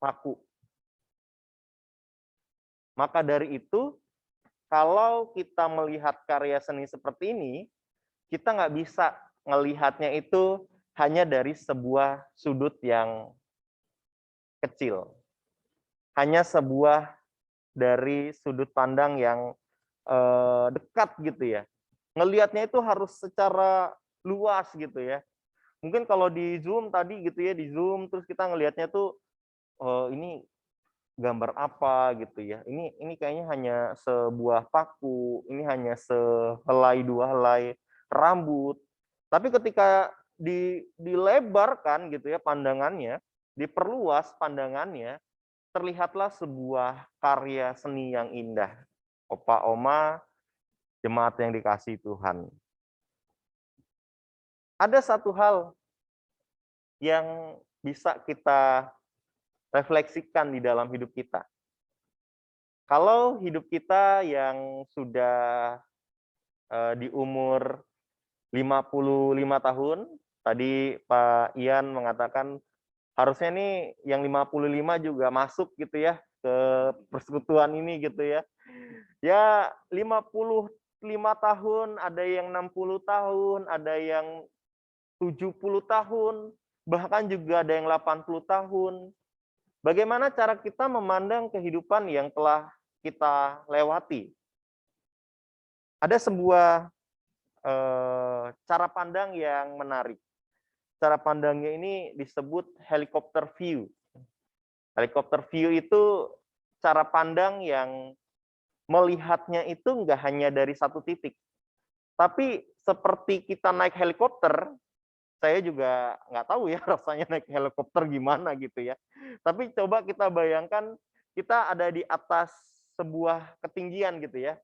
paku. Maka dari itu, kalau kita melihat karya seni seperti ini, kita nggak bisa melihatnya itu hanya dari sebuah sudut yang kecil. Hanya sebuah dari sudut pandang yang dekat gitu ya. Ngelihatnya itu harus secara luas gitu ya. Mungkin kalau di Zoom tadi gitu ya, di Zoom terus kita ngelihatnya tuh ini gambar apa gitu ya. Ini kayaknya hanya sebuah paku, ini hanya sehelai dua helai rambut. Tapi ketika dilebarkan gitu ya pandangannya, diperluas pandangannya, terlihatlah sebuah karya seni yang indah. Opa, oma, jemaat yang dikasihi Tuhan. Ada satu hal yang bisa kita refleksikan di dalam hidup kita. Kalau hidup kita yang sudah di umur 55 tahun, tadi Pak Ian mengatakan harusnya nih yang 55 juga masuk gitu ya ke persekutuan ini gitu ya. Ya 55 tahun, ada yang 60 tahun, ada yang 70 tahun, bahkan juga ada yang 80 tahun. Bagaimana cara kita memandang kehidupan yang telah kita lewati? Ada sebuah cara pandang yang menarik. Cara pandangnya ini disebut helicopter view. Helicopter view itu cara pandang yang melihatnya itu nggak hanya dari satu titik. Tapi seperti kita naik helikopter, saya juga nggak tahu ya rasanya naik helikopter gimana gitu ya. Tapi coba kita bayangkan kita ada di atas sebuah ketinggian gitu ya.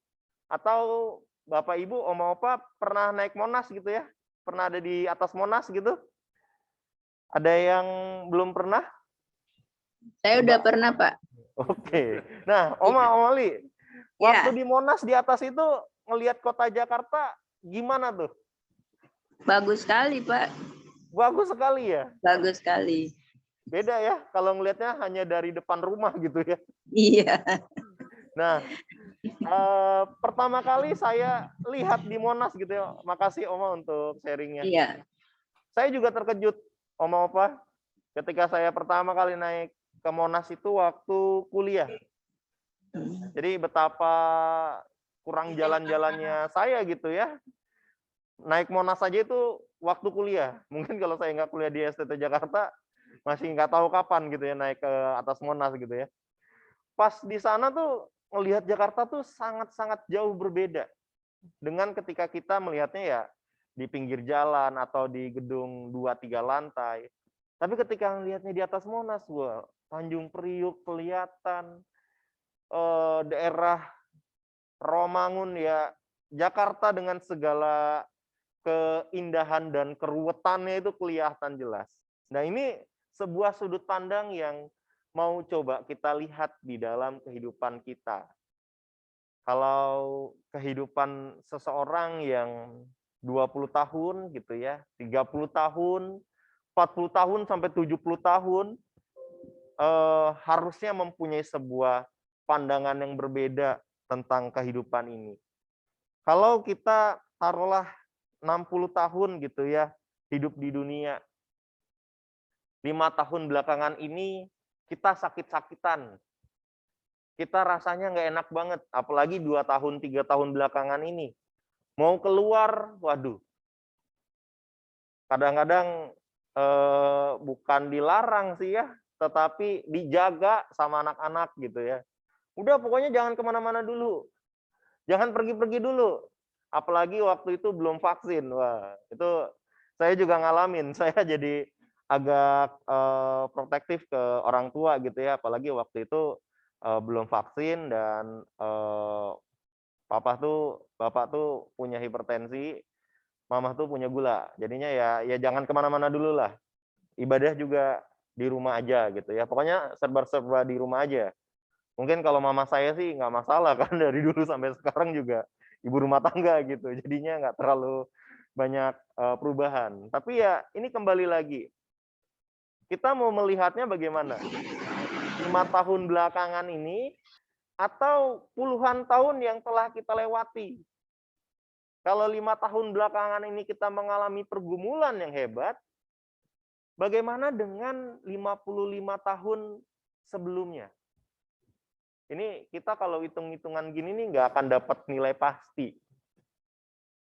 Atau Bapak Ibu, Oma Opa pernah naik Monas gitu ya? Pernah ada di atas Monas gitu? Ada yang belum pernah? Saya udah pernah, Pak. Oke. Nah, Oma Li, waktu di Monas di atas itu ngelihat kota Jakarta gimana tuh? Bagus sekali, Pak. Bagus sekali ya? Bagus sekali. Beda ya kalau ngelihatnya hanya dari depan rumah gitu ya. Iya. Nah, pertama kali saya lihat di Monas gitu ya. Makasih Oma untuk sharingnya. Iya. Saya juga terkejut, Oma Opa, ketika saya pertama kali naik ke Monas itu waktu kuliah. Jadi betapa kurang jalan-jalannya saya gitu ya. Naik Monas saja itu waktu kuliah. Mungkin kalau saya nggak kuliah di STT Jakarta, masih nggak tahu kapan gitu ya naik ke atas Monas gitu ya. Pas di sana tuh melihat Jakarta tuh sangat-sangat jauh berbeda dengan ketika kita melihatnya ya di pinggir jalan atau di gedung 2-3 lantai. Tapi ketika melihatnya di atas Monas, wah, Tanjung Priuk kelihatan, daerah Romangun ya, Jakarta dengan segala keindahan dan keruwetannya itu kelihatan jelas. Nah, ini sebuah sudut pandang yang mau coba kita lihat di dalam kehidupan kita. Kalau kehidupan seseorang yang 20 tahun gitu ya, 30 tahun, 40 tahun sampai 70 tahun harusnya mempunyai sebuah pandangan yang berbeda tentang kehidupan ini. Kalau kita taruhlah 60 tahun gitu ya, hidup di dunia. 5 tahun belakangan ini kita sakit-sakitan. Kita rasanya nggak enak banget, apalagi 2 tahun, 3 tahun belakangan ini. Mau keluar, waduh. Kadang-kadang bukan dilarang sih ya, tetapi dijaga sama anak-anak gitu ya. Udah pokoknya jangan kemana-mana dulu. Jangan pergi-pergi dulu. Apalagi waktu itu belum vaksin. Wah, itu saya juga ngalamin. Saya jadi agak protektif ke orang tua gitu ya. Apalagi waktu itu belum vaksin dan bapak tuh punya hipertensi, mama tuh punya gula. Jadinya ya jangan kemana-mana dulu lah. Ibadah juga di rumah aja gitu ya. Pokoknya serba-serba di rumah aja. Mungkin kalau mama saya sih nggak masalah kan dari dulu sampai sekarang juga ibu rumah tangga gitu. Jadinya nggak terlalu banyak perubahan. Tapi ya ini kembali lagi. Kita mau melihatnya bagaimana? 5 tahun belakangan ini atau puluhan tahun yang telah kita lewati? Kalau 5 tahun belakangan ini kita mengalami pergumulan yang hebat, bagaimana dengan 55 tahun sebelumnya? Ini kita kalau hitung-hitungan gini nih nggak akan dapat nilai pasti,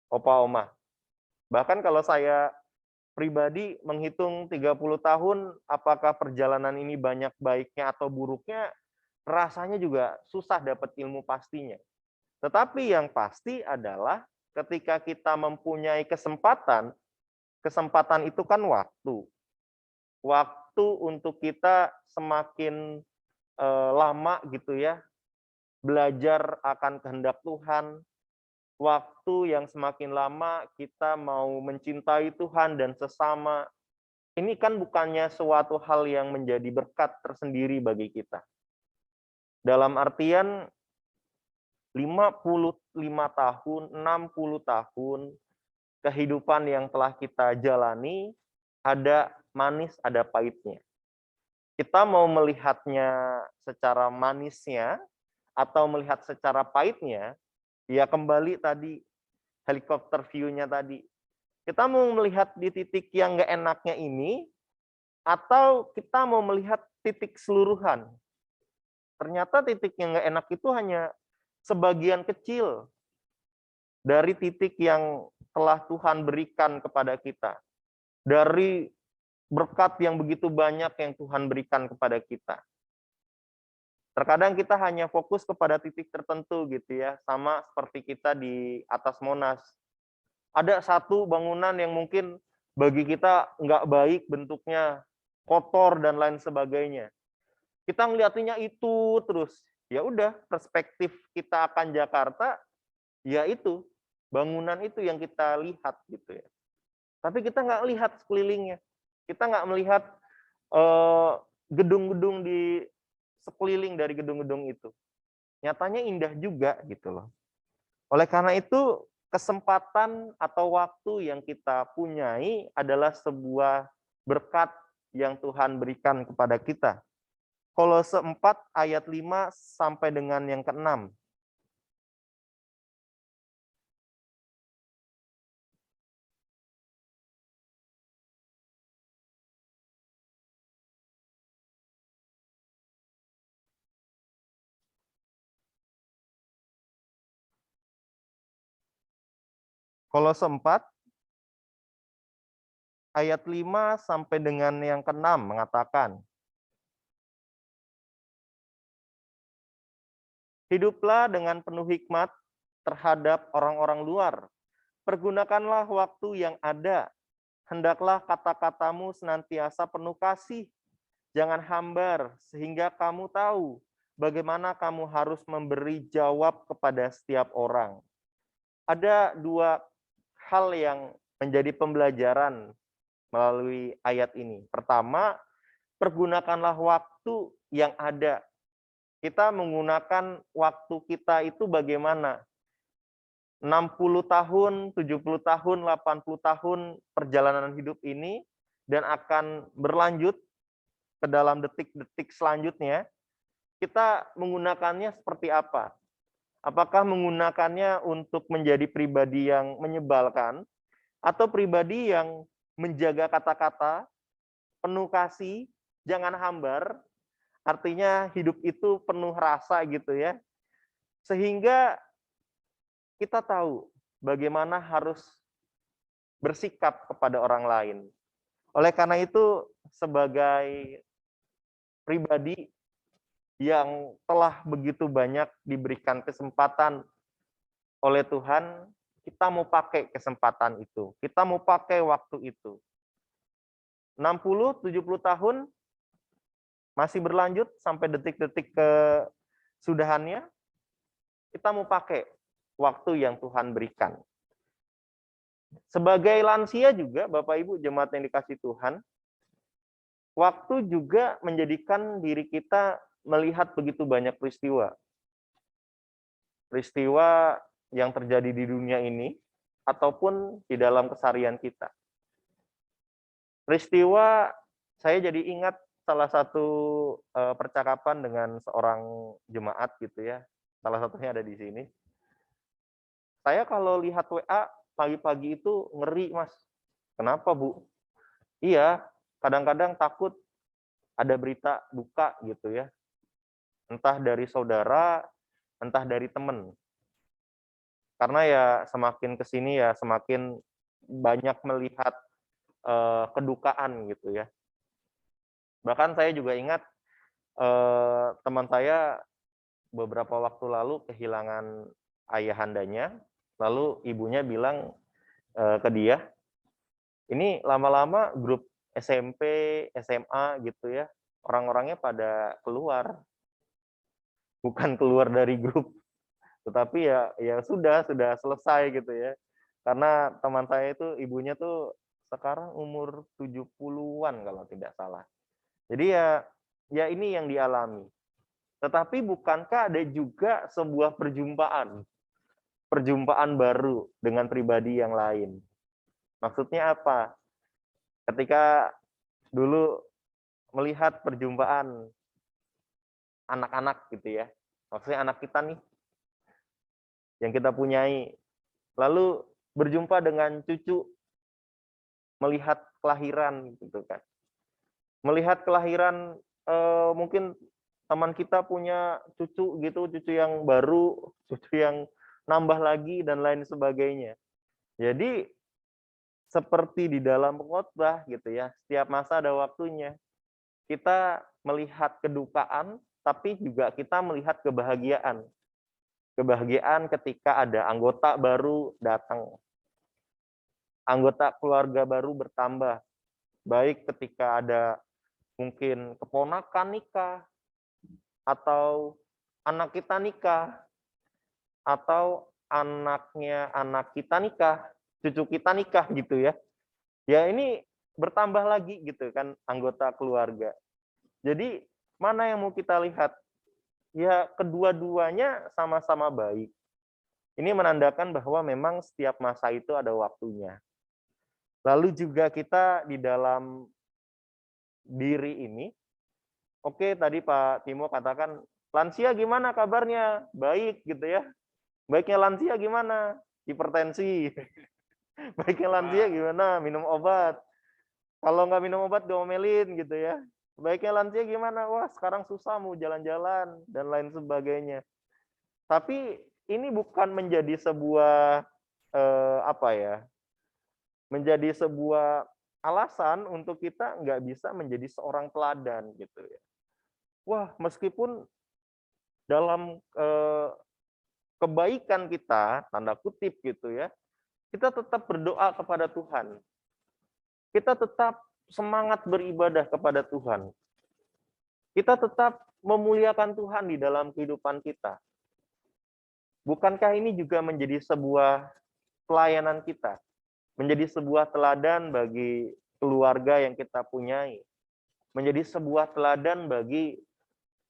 Opa Oma. Bahkan kalau saya pribadi menghitung 30 tahun, apakah perjalanan ini banyak baiknya atau buruknya, rasanya juga susah dapat ilmu pastinya. Tetapi yang pasti adalah ketika kita mempunyai kesempatan, kesempatan itu kan waktu. Waktu untuk kita semakin lama gitu ya, belajar akan kehendak Tuhan, waktu yang semakin lama kita mau mencintai Tuhan dan sesama. Ini kan bukannya suatu hal yang menjadi berkat tersendiri bagi kita. Dalam artian 55 tahun, 60 tahun, kehidupan yang telah kita jalani, ada manis, ada pahitnya. Kita mau melihatnya secara manisnya, atau melihat secara pahitnya, ya kembali tadi, helikopter view-nya tadi. Kita mau melihat di titik yang nggak enaknya ini, atau kita mau melihat titik keseluruhan. Ternyata titik yang nggak enak itu hanya sebagian kecil dari titik yang telah Tuhan berikan kepada kita. Dari berkat yang begitu banyak yang Tuhan berikan kepada kita. Terkadang kita hanya fokus kepada titik tertentu gitu ya, sama seperti kita di atas Monas. Ada satu bangunan yang mungkin bagi kita nggak baik bentuknya, kotor dan lain sebagainya. Kita ngeliatinya itu terus. Ya udah, perspektif kita akan Jakarta, ya itu, bangunan itu yang kita lihat gitu ya. Tapi kita nggak lihat sekelilingnya. Kita nggak melihat gedung-gedung di sekeliling dari gedung-gedung itu. Nyatanya indah juga gitu loh. Oleh karena itu, kesempatan atau waktu yang kita punyai adalah sebuah berkat yang Tuhan berikan kepada kita. Kolose 4 ayat 5 sampai dengan yang ke-6. Kolose 4 ayat 5 sampai dengan yang ke-6 mengatakan, hiduplah dengan penuh hikmat terhadap orang-orang luar. Pergunakanlah waktu yang ada. Hendaklah kata-katamu senantiasa penuh kasih. Jangan hambar, sehingga kamu tahu bagaimana kamu harus memberi jawab kepada setiap orang. Ada dua hal yang menjadi pembelajaran melalui ayat ini. Pertama, pergunakanlah waktu yang ada. Kita menggunakan waktu kita itu bagaimana? 60 tahun, 70 tahun, 80 tahun perjalanan hidup ini dan akan berlanjut ke dalam detik-detik selanjutnya, kita menggunakannya seperti apa? Apakah menggunakannya untuk menjadi pribadi yang menyebalkan atau pribadi yang menjaga kata-kata, penuh kasih, jangan hambar, artinya hidup itu penuh rasa gitu ya. Sehingga kita tahu bagaimana harus bersikap kepada orang lain. Oleh karena itu, sebagai pribadi yang telah begitu banyak diberikan kesempatan oleh Tuhan, kita mau pakai kesempatan itu. Kita mau pakai waktu itu. 60, 70 tahun masih berlanjut sampai detik-detik kesudahannya, kita mau pakai waktu yang Tuhan berikan. Sebagai lansia juga, Bapak Ibu jemaat yang dikasih Tuhan, waktu juga menjadikan diri kita melihat begitu banyak peristiwa. Peristiwa yang terjadi di dunia ini, ataupun di dalam keseharian kita. Peristiwa saya jadi ingat salah satu percakapan dengan seorang jemaat gitu ya. Salah satunya ada di sini. Saya kalau lihat WA pagi-pagi itu ngeri, Mas. Kenapa, Bu? Iya, kadang-kadang takut ada berita duka gitu ya. Entah dari saudara, entah dari teman. Karena ya semakin ke sini ya semakin banyak melihat kedukaan gitu ya. Bahkan saya juga ingat teman saya beberapa waktu lalu kehilangan ayahandanya, lalu ibunya bilang ke dia, ini lama-lama grup SMP, SMA gitu ya, orang-orangnya pada keluar, bukan keluar dari grup, tetapi ya sudah selesai gitu ya. Karena teman saya itu ibunya tuh sekarang umur 70-an kalau tidak salah. Jadi ya ini yang dialami. Tetapi bukankah ada juga sebuah perjumpaan baru dengan pribadi yang lain? Maksudnya apa? Ketika dulu melihat perjumpaan anak-anak gitu ya, maksudnya anak kita nih yang kita punyai, lalu berjumpa dengan cucu, melihat kelahiran gitu kan. Melihat kelahiran mungkin teman kita punya cucu gitu, cucu yang baru, cucu yang nambah lagi dan lain sebagainya. Jadi seperti di dalam pengkhotbah gitu ya, setiap masa ada waktunya. Kita melihat kedukaan, tapi juga kita melihat kebahagiaan. Kebahagiaan ketika ada anggota baru datang, anggota keluarga baru bertambah, baik ketika ada mungkin keponakan nikah, atau anak kita nikah, atau anaknya anak kita nikah, cucu kita nikah gitu ya. Ya ini bertambah lagi gitu kan anggota keluarga. Jadi mana yang mau kita lihat? Ya kedua-duanya sama-sama baik. Ini menandakan bahwa memang setiap masa itu ada waktunya. Lalu juga kita di dalam diri ini, oke tadi Pak Timo katakan, lansia gimana kabarnya? Baik gitu ya. Baiknya lansia gimana? Hipertensi. Baiknya lansia gimana? Minum obat. Kalau nggak minum obat diomelin gitu ya. Baiknya lansia gimana? Wah sekarang susah mau jalan-jalan dan lain sebagainya. Tapi ini bukan menjadi sebuah apa ya? Menjadi sebuah alasan untuk kita nggak bisa menjadi seorang teladan gitu ya. Wah meskipun dalam kebaikan kita tanda kutip gitu ya, kita tetap berdoa kepada Tuhan. Kita tetap semangat beribadah kepada Tuhan. Kita tetap memuliakan Tuhan di dalam kehidupan kita. Bukankah ini juga menjadi sebuah pelayanan kita? Menjadi sebuah teladan bagi keluarga yang kita punyai. Menjadi sebuah teladan bagi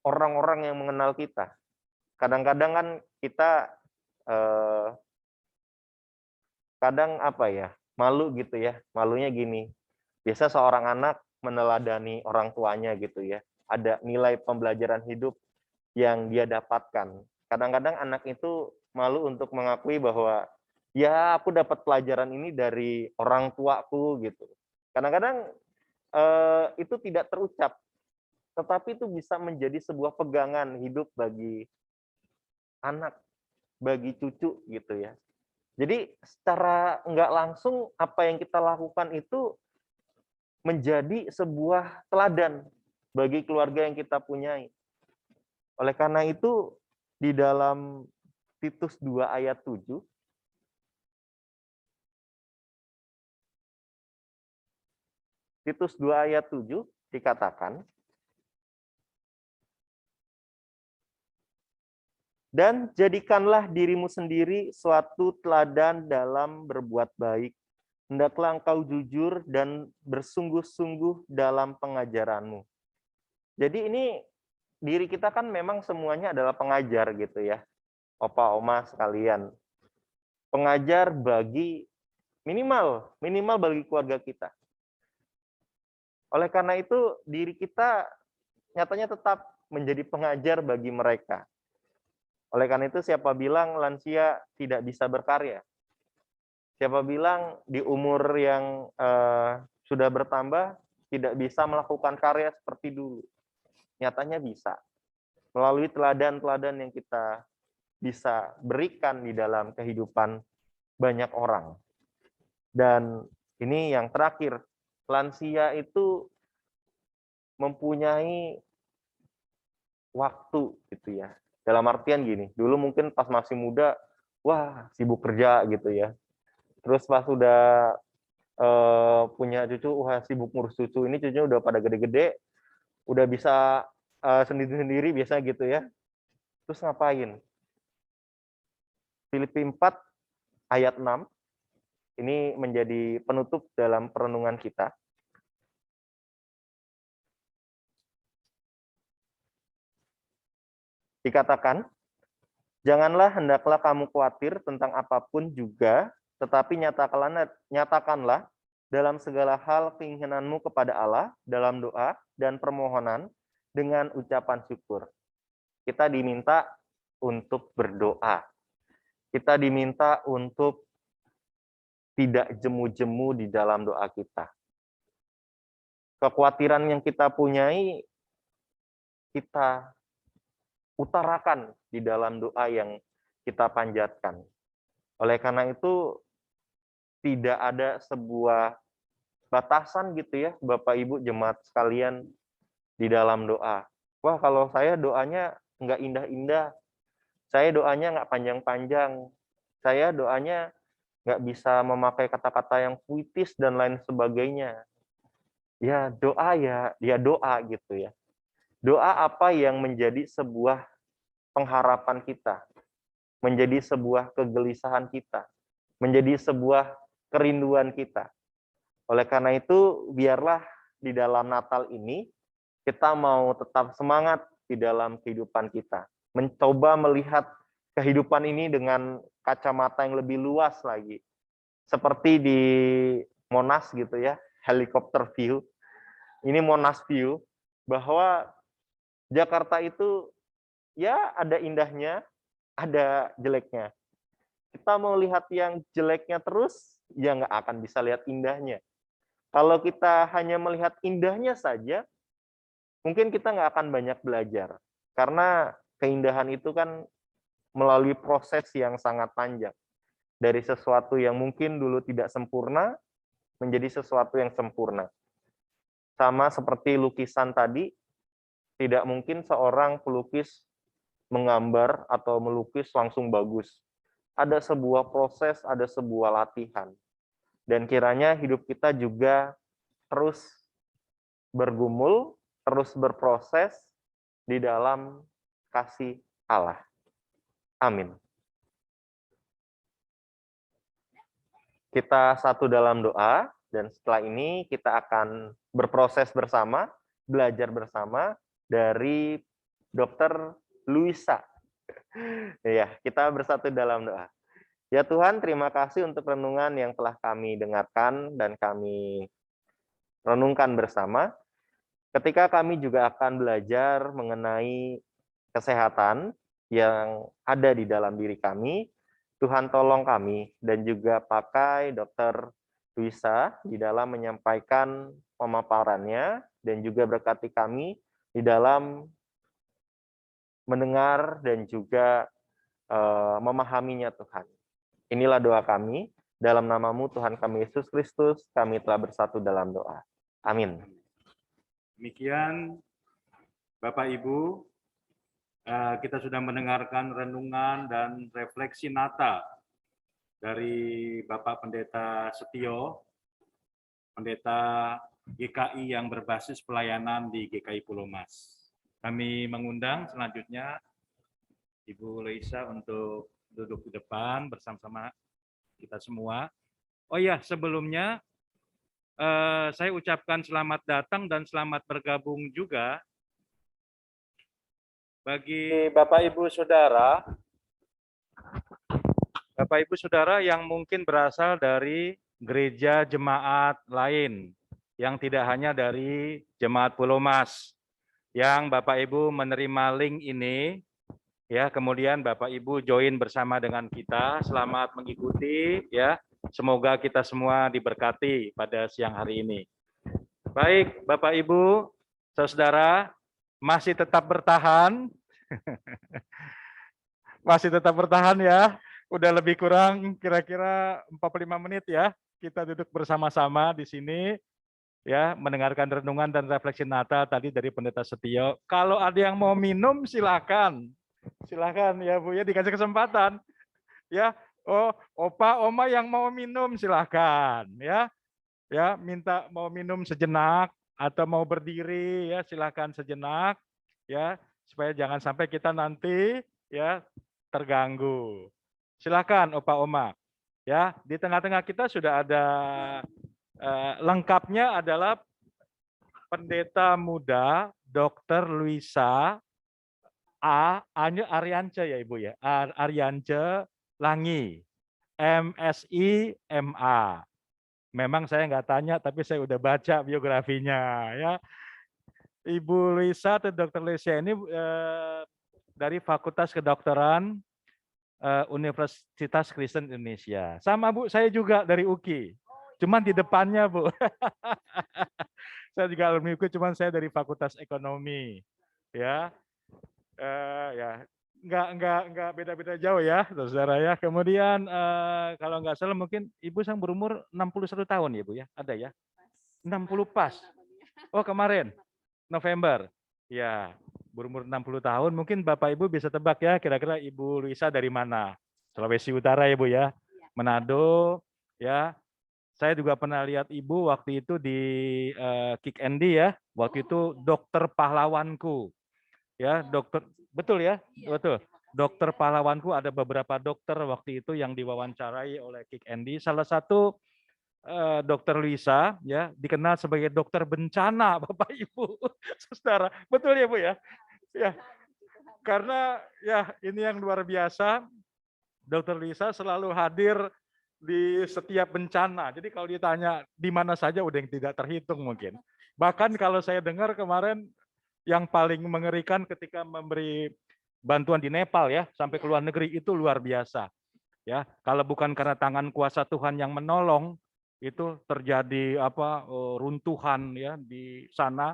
orang-orang yang mengenal kita. Kadang-kadang kan kita kadang apa ya, malu gitu ya. Malunya gini, biasa seorang anak meneladani orang tuanya gitu ya. Ada nilai pembelajaran hidup yang dia dapatkan. Kadang-kadang anak itu malu untuk mengakui bahwa ya aku dapat pelajaran ini dari orang tuaku gitu. Kadang-kadang itu tidak terucap, tetapi itu bisa menjadi sebuah pegangan hidup bagi anak, bagi cucu gitu ya. Jadi secara nggak langsung apa yang kita lakukan itu menjadi sebuah teladan bagi keluarga yang kita punyai. Oleh karena itu di dalam Titus 2 ayat 7, Titus 2 ayat 7 dikatakan, dan jadikanlah dirimu sendiri suatu teladan dalam berbuat baik. Hendaklah engkau jujur dan bersungguh-sungguh dalam pengajaranmu. Jadi ini diri kita kan memang semuanya adalah pengajar gitu ya. Opa, oma sekalian. Pengajar bagi minimal bagi keluarga kita. Oleh karena itu, diri kita nyatanya tetap menjadi pengajar bagi mereka. Oleh karena itu, siapa bilang lansia tidak bisa berkarya? Siapa bilang di umur yang sudah bertambah tidak bisa melakukan karya seperti dulu? Nyatanya bisa. Melalui teladan-teladan yang kita bisa berikan di dalam kehidupan banyak orang. Dan ini yang terakhir, lansia itu mempunyai waktu gitu ya. Dalam artian gini, dulu mungkin pas masih muda, wah sibuk kerja gitu ya. Terus pas sudah punya cucu, wah sibuk ngurus cucu, ini cucunya udah pada gede-gede, udah bisa sendiri-sendiri biasa gitu ya. Terus ngapain? Filipi 4 ayat 6, ini menjadi penutup dalam perenungan kita. Dikatakan, janganlah hendaklah kamu khawatir tentang apapun juga, tetapi nyatakanlah dalam segala hal keinginanmu kepada Allah dalam doa dan permohonan dengan ucapan syukur. Kita diminta untuk berdoa. Kita diminta untuk tidak jemu-jemu di dalam doa kita. Kekhawatiran yang kita punyai, kita utarakan di dalam doa yang kita panjatkan. Oleh karena itu, tidak ada sebuah batasan gitu ya, Bapak Ibu jemaat sekalian di dalam doa. Wah, kalau saya doanya nggak indah-indah, saya doanya nggak panjang-panjang, saya doanya nggak bisa memakai kata-kata yang puitis dan lain sebagainya. Ya doa ya doa gitu ya. Doa apa yang menjadi sebuah pengharapan kita, menjadi sebuah kegelisahan kita, menjadi sebuah kerinduan kita. Oleh karena itu, biarlah di dalam Natal ini kita mau tetap semangat di dalam kehidupan kita. Mencoba melihat kehidupan ini dengan kacamata yang lebih luas lagi. Seperti di Monas gitu ya, helikopter view. Ini Monas view, bahwa Jakarta itu ya ada indahnya, ada jeleknya. Kita mau lihat yang jeleknya terus, ya nggak akan bisa lihat indahnya. Kalau kita hanya melihat indahnya saja, mungkin kita nggak akan banyak belajar. Karena keindahan itu kan melalui proses yang sangat panjang. Dari sesuatu yang mungkin dulu tidak sempurna, menjadi sesuatu yang sempurna. Sama seperti lukisan tadi, tidak mungkin seorang pelukis menggambar atau melukis langsung bagus. Ada sebuah proses, ada sebuah latihan. Dan kiranya hidup kita juga terus bergumul, terus berproses di dalam kasih Allah. Amin. Kita satu dalam doa, dan setelah ini kita akan berproses bersama, belajar bersama dari Dr. Luisa. Ya, kita bersatu dalam doa. Ya Tuhan, terima kasih untuk renungan yang telah kami dengarkan dan kami renungkan bersama. Ketika kami juga akan belajar mengenai kesehatan yang ada di dalam diri kami, Tuhan tolong kami dan juga pakai Dr. Luisa di dalam menyampaikan pemaparannya dan juga berkati kami di dalam mendengar dan juga memahaminya Tuhan. Inilah doa kami, dalam namamu Tuhan kami Yesus Kristus, kami telah bersatu dalam doa. Amin. Demikian Bapak Ibu, kita sudah mendengarkan renungan dan refleksi Natal dari Bapak Pendeta Setio, Pendeta GKI yang berbasis pelayanan di GKI Pulau Mas. Kami mengundang selanjutnya Ibu Leisa untuk duduk di depan bersama-sama kita semua. Oh ya, sebelumnya saya ucapkan selamat datang dan selamat bergabung juga bagi Bapak Ibu Saudara yang mungkin berasal dari gereja jemaat lain yang tidak hanya dari Jemaat Pulau Mas, yang Bapak Ibu menerima link ini, ya, kemudian Bapak Ibu join bersama dengan kita. Selamat mengikuti, ya. Semoga kita semua diberkati pada siang hari ini. Baik, Bapak Ibu, saudara, masih tetap bertahan. Masih tetap bertahan ya. Udah lebih kurang kira-kira 45 menit ya. Kita duduk bersama-sama di sini ya, mendengarkan renungan dan refleksi Natal tadi dari Pendeta Setio. Kalau ada yang mau minum silakan. Silakan ya Bu ya, dikasih kesempatan. Ya. Oh, Opa, Oma yang mau minum silakan ya. Ya, minta mau minum sejenak atau mau berdiri ya, silakan sejenak ya, supaya jangan sampai kita nanti ya terganggu. Silakan Opa Oma. Ya, di tengah-tengah kita sudah ada lengkapnya adalah Pendeta Muda Dr. Luisa A-nya Ariance ya Ibu ya. Ariance Langi. MSI MA. Memang saya nggak tanya, tapi saya udah baca biografinya ya. Ibu Luisa atau Dr. Luisa ini dari Fakultas Kedokteran Universitas Kristen Indonesia. Sama Bu, saya juga dari UKI. Cuman di depannya Bu. Saya juga alumni UKI, cuman saya dari Fakultas Ekonomi. Ya, ya nggak beda-beda jauh ya, saudara ya. Kemudian kalau nggak salah mungkin Ibu sang berumur 61 tahun ya Bu ya, ada ya? 60 pas. Oh kemarin, November. Ya, berumur 60 tahun, mungkin Bapak Ibu bisa tebak ya, kira-kira Ibu Luisa dari mana? Sulawesi Utara ya Bu ya? Manado, ya. Saya juga pernah lihat Ibu waktu itu di Kick Andy ya, waktu itu dokter pahlawanku. Ya, dokter, betul ya? Betul. Dokter pahlawanku, ada beberapa dokter waktu itu yang diwawancarai oleh Kick Andy. Salah satu Dokter Luisa ya dikenal sebagai dokter bencana, Bapak Ibu, saudara. Betul ya Bu ya? Ya, karena ya ini yang luar biasa. Dokter Luisa selalu hadir di setiap bencana. Jadi kalau ditanya di mana saja udah yang tidak terhitung mungkin. Bahkan kalau saya dengar kemarin yang paling mengerikan ketika memberi bantuan di Nepal ya, sampai ke luar negeri itu luar biasa. Ya, kalau bukan karena tangan kuasa Tuhan yang menolong, itu terjadi runtuhan ya di sana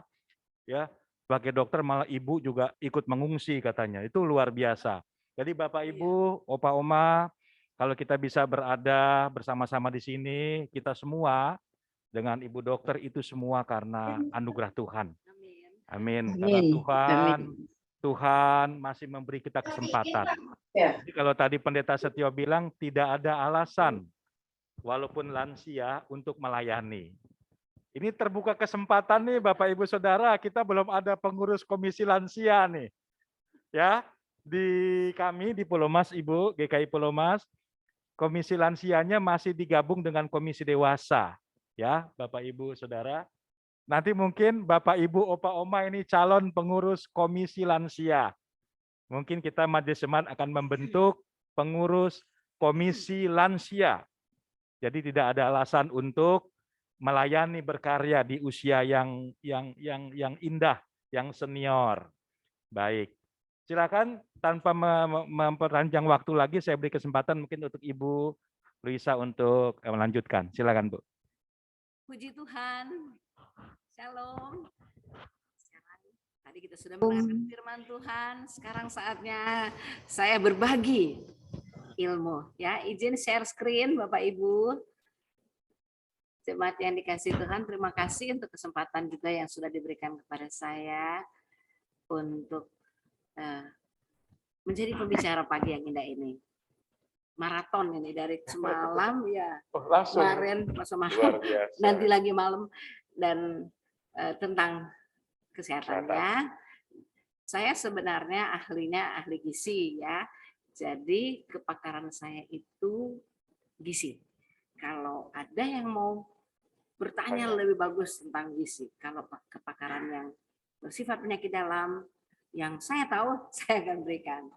ya. Sebagai dokter malah ibu juga ikut mengungsi katanya. Itu luar biasa. Jadi Bapak Ibu, Opa Oma, kalau kita bisa berada bersama-sama di sini, kita semua dengan Ibu dokter itu semua karena anugerah Tuhan. Amin. Karena Tuhan masih memberi kita kesempatan. Jadi kalau tadi Pendeta Setio bilang tidak ada alasan walaupun lansia untuk melayani. Ini terbuka kesempatan nih Bapak Ibu Saudara, kita belum ada pengurus komisi lansia nih. Ya, di kami di Pulau Mas Ibu, GKI Pulau Mas, komisi lansianya masih digabung dengan komisi dewasa. Ya, Bapak Ibu Saudara. Nanti mungkin Bapak Ibu Opa Oma ini calon pengurus komisi lansia. Mungkin kita Majelis Jemaat akan membentuk pengurus komisi lansia. Jadi tidak ada alasan untuk melayani berkarya di usia yang indah, yang senior. Baik. Silakan tanpa memperpanjang waktu lagi saya beri kesempatan mungkin untuk Ibu Luisa untuk melanjutkan. Silakan Bu. Puji Tuhan. Shalom. Tadi kita sudah mendengarkan firman Tuhan, sekarang saatnya saya berbagi ilmu. Ya, izin share screen Bapak Ibu. Jemaat yang dikasih Tuhan, terima kasih untuk kesempatan juga yang sudah diberikan kepada saya untuk menjadi pembicara pagi yang indah ini. Maraton ini dari semalam ya, kemarin malam, nanti lagi malam, dan tentang kesehatannya. Saya sebenarnya ahlinya ahli gizi ya. Jadi kepakaran saya itu gizi. Kalau ada yang mau bertanya lebih bagus tentang gizi, kalau kepakaran yang bersifat penyakit dalam yang saya tahu, saya akan berikan.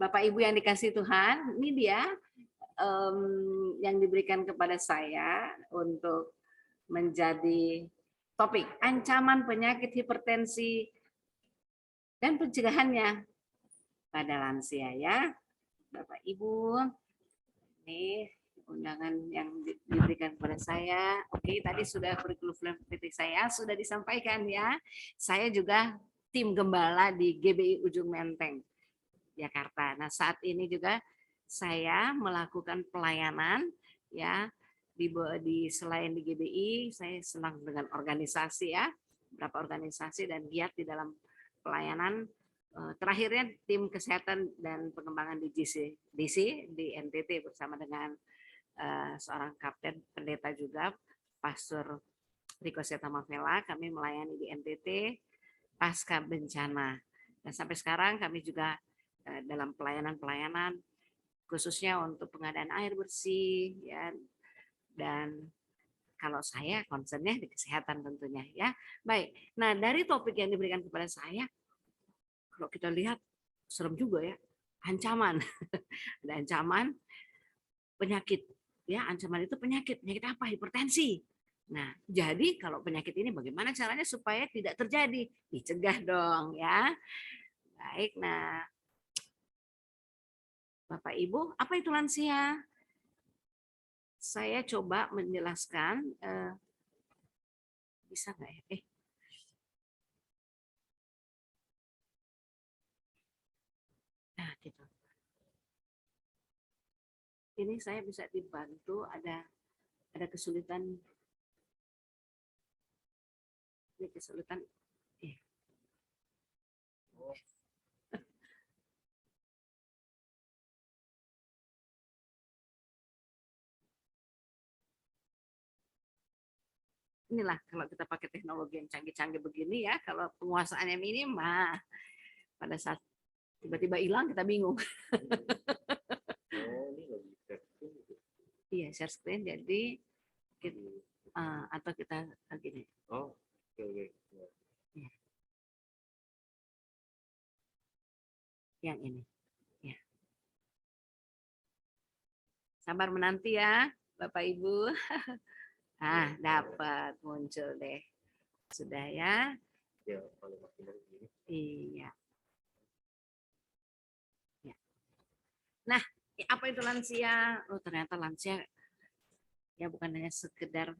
Bapak Ibu yang dikasih Tuhan, ini dia yang diberikan kepada saya untuk menjadi topik ancaman penyakit hipertensi dan pencegahannya pada lansia ya, Bapak Ibu. Ini undangan yang diberikan kepada saya. Oke, tadi sudah kurikulum PT saya sudah disampaikan ya. Saya juga tim gembala di GBI Ujung Menteng, Jakarta. Nah, saat ini juga saya melakukan pelayanan ya selain di GBI, saya senang dengan organisasi ya, beberapa organisasi dan giat di dalam pelayanan. Terakhirnya tim kesehatan dan pengembangan di DC di NTT bersama dengan seorang kapten pendeta juga, Pastor Rico Setamavela. Kami melayani di NTT pasca bencana. Dan sampai sekarang kami juga dalam pelayanan khususnya untuk pengadaan air bersih ya, dan kalau saya concernnya di kesehatan tentunya ya. Baik, nah dari topik yang diberikan kepada saya, kalau kita lihat serem juga ya, ancaman. Ada ancaman penyakit ya, ancaman itu penyakit apa? Hipertensi. Nah, jadi kalau penyakit ini bagaimana caranya supaya tidak terjadi? Dicegah dong ya. Baik, nah Bapak Ibu, apa itu lansia? Saya coba menjelaskan, bisa nggak ya? Nah, gitu. Ini saya bisa dibantu, ada kesulitan. Ini kesulitan. Inilah kalau kita pakai teknologi yang canggih-canggih begini ya, kalau penguasaannya minim, pada saat tiba-tiba hilang kita bingung. Iya, share screen, jadi atau kita gini. Oh, oke. Ya. Yang ini. Ya. Sabar menanti ya, Bapak Ibu. Dapat muncul deh. Sudah ya? Iya. Ya. Nah, apa itu lansia? Oh, ternyata lansia ya bukan hanya sekedar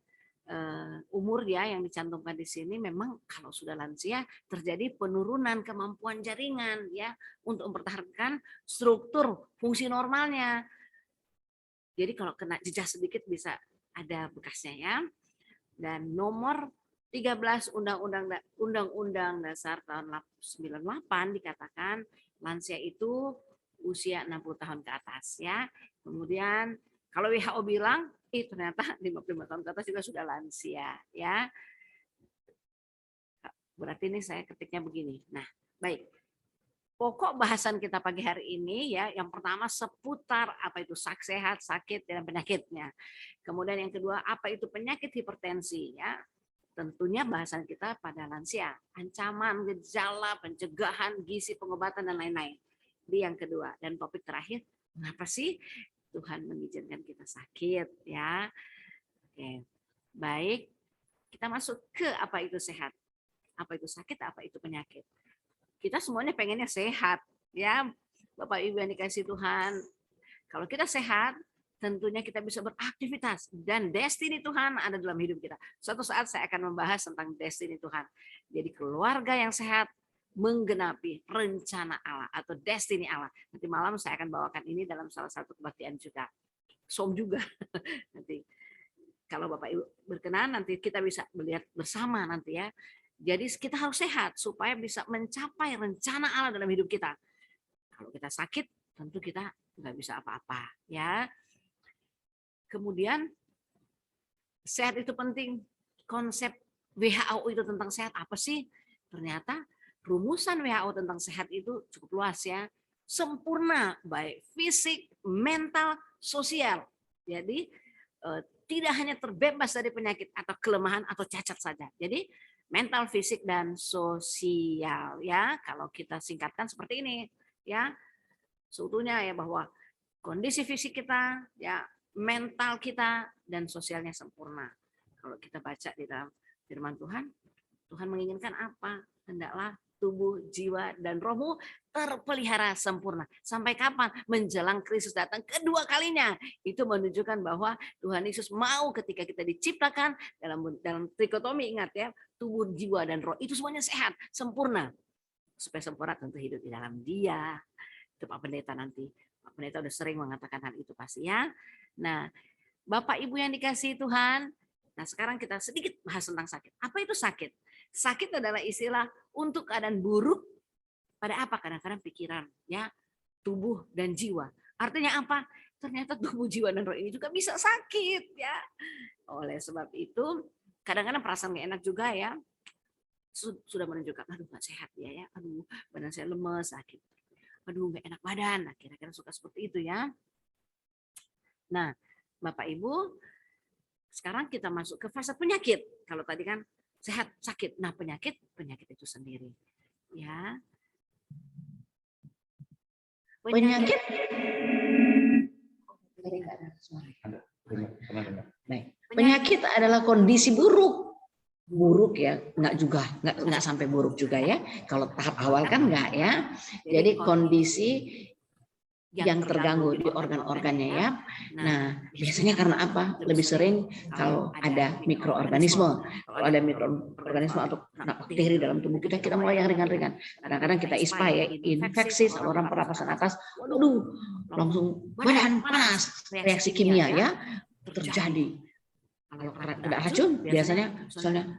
umur ya yang dicantumkan di sini. Memang kalau sudah lansia terjadi penurunan kemampuan jaringan ya untuk mempertahankan struktur fungsi normalnya. Jadi kalau kena jejak sedikit bisa ada bekasnya ya. Dan nomor 13 Undang-Undang Dasar tahun 98 dikatakan lansia itu usia 60 tahun ke atas ya. Kemudian kalau WHO bilang ternyata 55 tahun ke atas juga sudah lansia ya. Berarti ini saya ketiknya begini. Nah, baik. Pokok bahasan kita pagi hari ini ya, yang pertama seputar apa itu sehat, sakit, dan penyakitnya. Kemudian yang kedua, apa itu penyakit hipertensi ya. Tentunya bahasan kita pada lansia, ancaman, gejala, pencegahan, gizi, pengobatan, dan lain-lain. Di yang kedua. Dan topik terakhir, kenapa sih Tuhan mengizinkan kita sakit ya. Oke. Baik, kita masuk ke apa itu sehat, apa itu sakit, apa itu penyakit. Kita semuanya pengennya sehat ya, Bapak Ibu yang dikasih Tuhan. Kalau kita sehat, tentunya kita bisa beraktivitas dan destiny Tuhan ada dalam hidup kita. Suatu saat saya akan membahas tentang destiny Tuhan. Jadi keluarga yang sehat menggenapi rencana Allah atau destiny Allah. Nanti malam saya akan bawakan ini dalam salah satu kebaktian juga. Som juga. Nanti kalau Bapak Ibu berkenan nanti kita bisa melihat bersama nanti ya. Jadi kita harus sehat supaya bisa mencapai rencana Allah dalam hidup kita. Kalau kita sakit, tentu kita nggak bisa apa-apa, ya. Kemudian sehat itu penting. Konsep WHO itu tentang sehat apa sih? Ternyata rumusan WHO tentang sehat itu cukup luas ya. Sempurna baik fisik, mental, sosial. Jadi tidak hanya terbebas dari penyakit atau kelemahan atau cacat saja. Jadi mental, fisik, dan sosial ya. Kalau kita singkatkan seperti ini ya, seutuhnya ya, bahwa kondisi fisik kita, ya, mental kita, dan sosialnya sempurna. Kalau kita baca di dalam firman Tuhan, Tuhan menginginkan apa? Hendaklah tubuh, jiwa, dan rohmu terpelihara sempurna. Sampai kapan? Menjelang Kristus datang kedua kalinya. Itu menunjukkan bahwa Tuhan Yesus mau ketika kita diciptakan dalam trikotomi, ingat ya, tubuh, jiwa, dan roh itu semuanya sehat, sempurna. Supaya sempurna tentu hidup di dalam Dia. Itu Pak Pendeta nanti. Pak Pendeta udah sering mengatakan hal itu pasti ya. Nah, Bapak Ibu yang dikasihi Tuhan, nah sekarang kita sedikit bahas tentang sakit. Apa itu sakit? Sakit adalah istilah untuk keadaan buruk pada apa? Kadang-kadang pikiran, ya, tubuh dan jiwa. Artinya apa? Ternyata tubuh, jiwa, dan roh ini juga bisa sakit, ya. Oleh sebab itu, kadang-kadang perasaan gak enak juga ya. Sudah menunjukkan, aduh gak sehat ya, aduh badan saya lemes, sakit, aduh gak enak badan. Nah, kira-kira suka seperti itu ya. Nah, Bapak Ibu, sekarang kita masuk ke fase penyakit. Kalau tadi kan sehat, sakit. Nah, penyakit itu sendiri. Ya. Penyakit. Penyakit adalah kondisi buruk. Buruk ya, nggak sampai buruk juga ya. Kalau tahap awal kan nggak ya. Jadi kondisi yang terganggu di organ-organnya ya. Nah, biasanya karena apa? Lebih sering kalau ada mikroorganisme. Kalau ada mikroorganisme atau bakteri dalam tubuh kita, kita mulai yang ringan-ringan. Kadang-kadang kita ISPA ya, infeksi, saluran pernapasan atas, waduh, langsung badan panas, reaksi kimia ya terjadi. Kalau ada racun, biasanya misalnya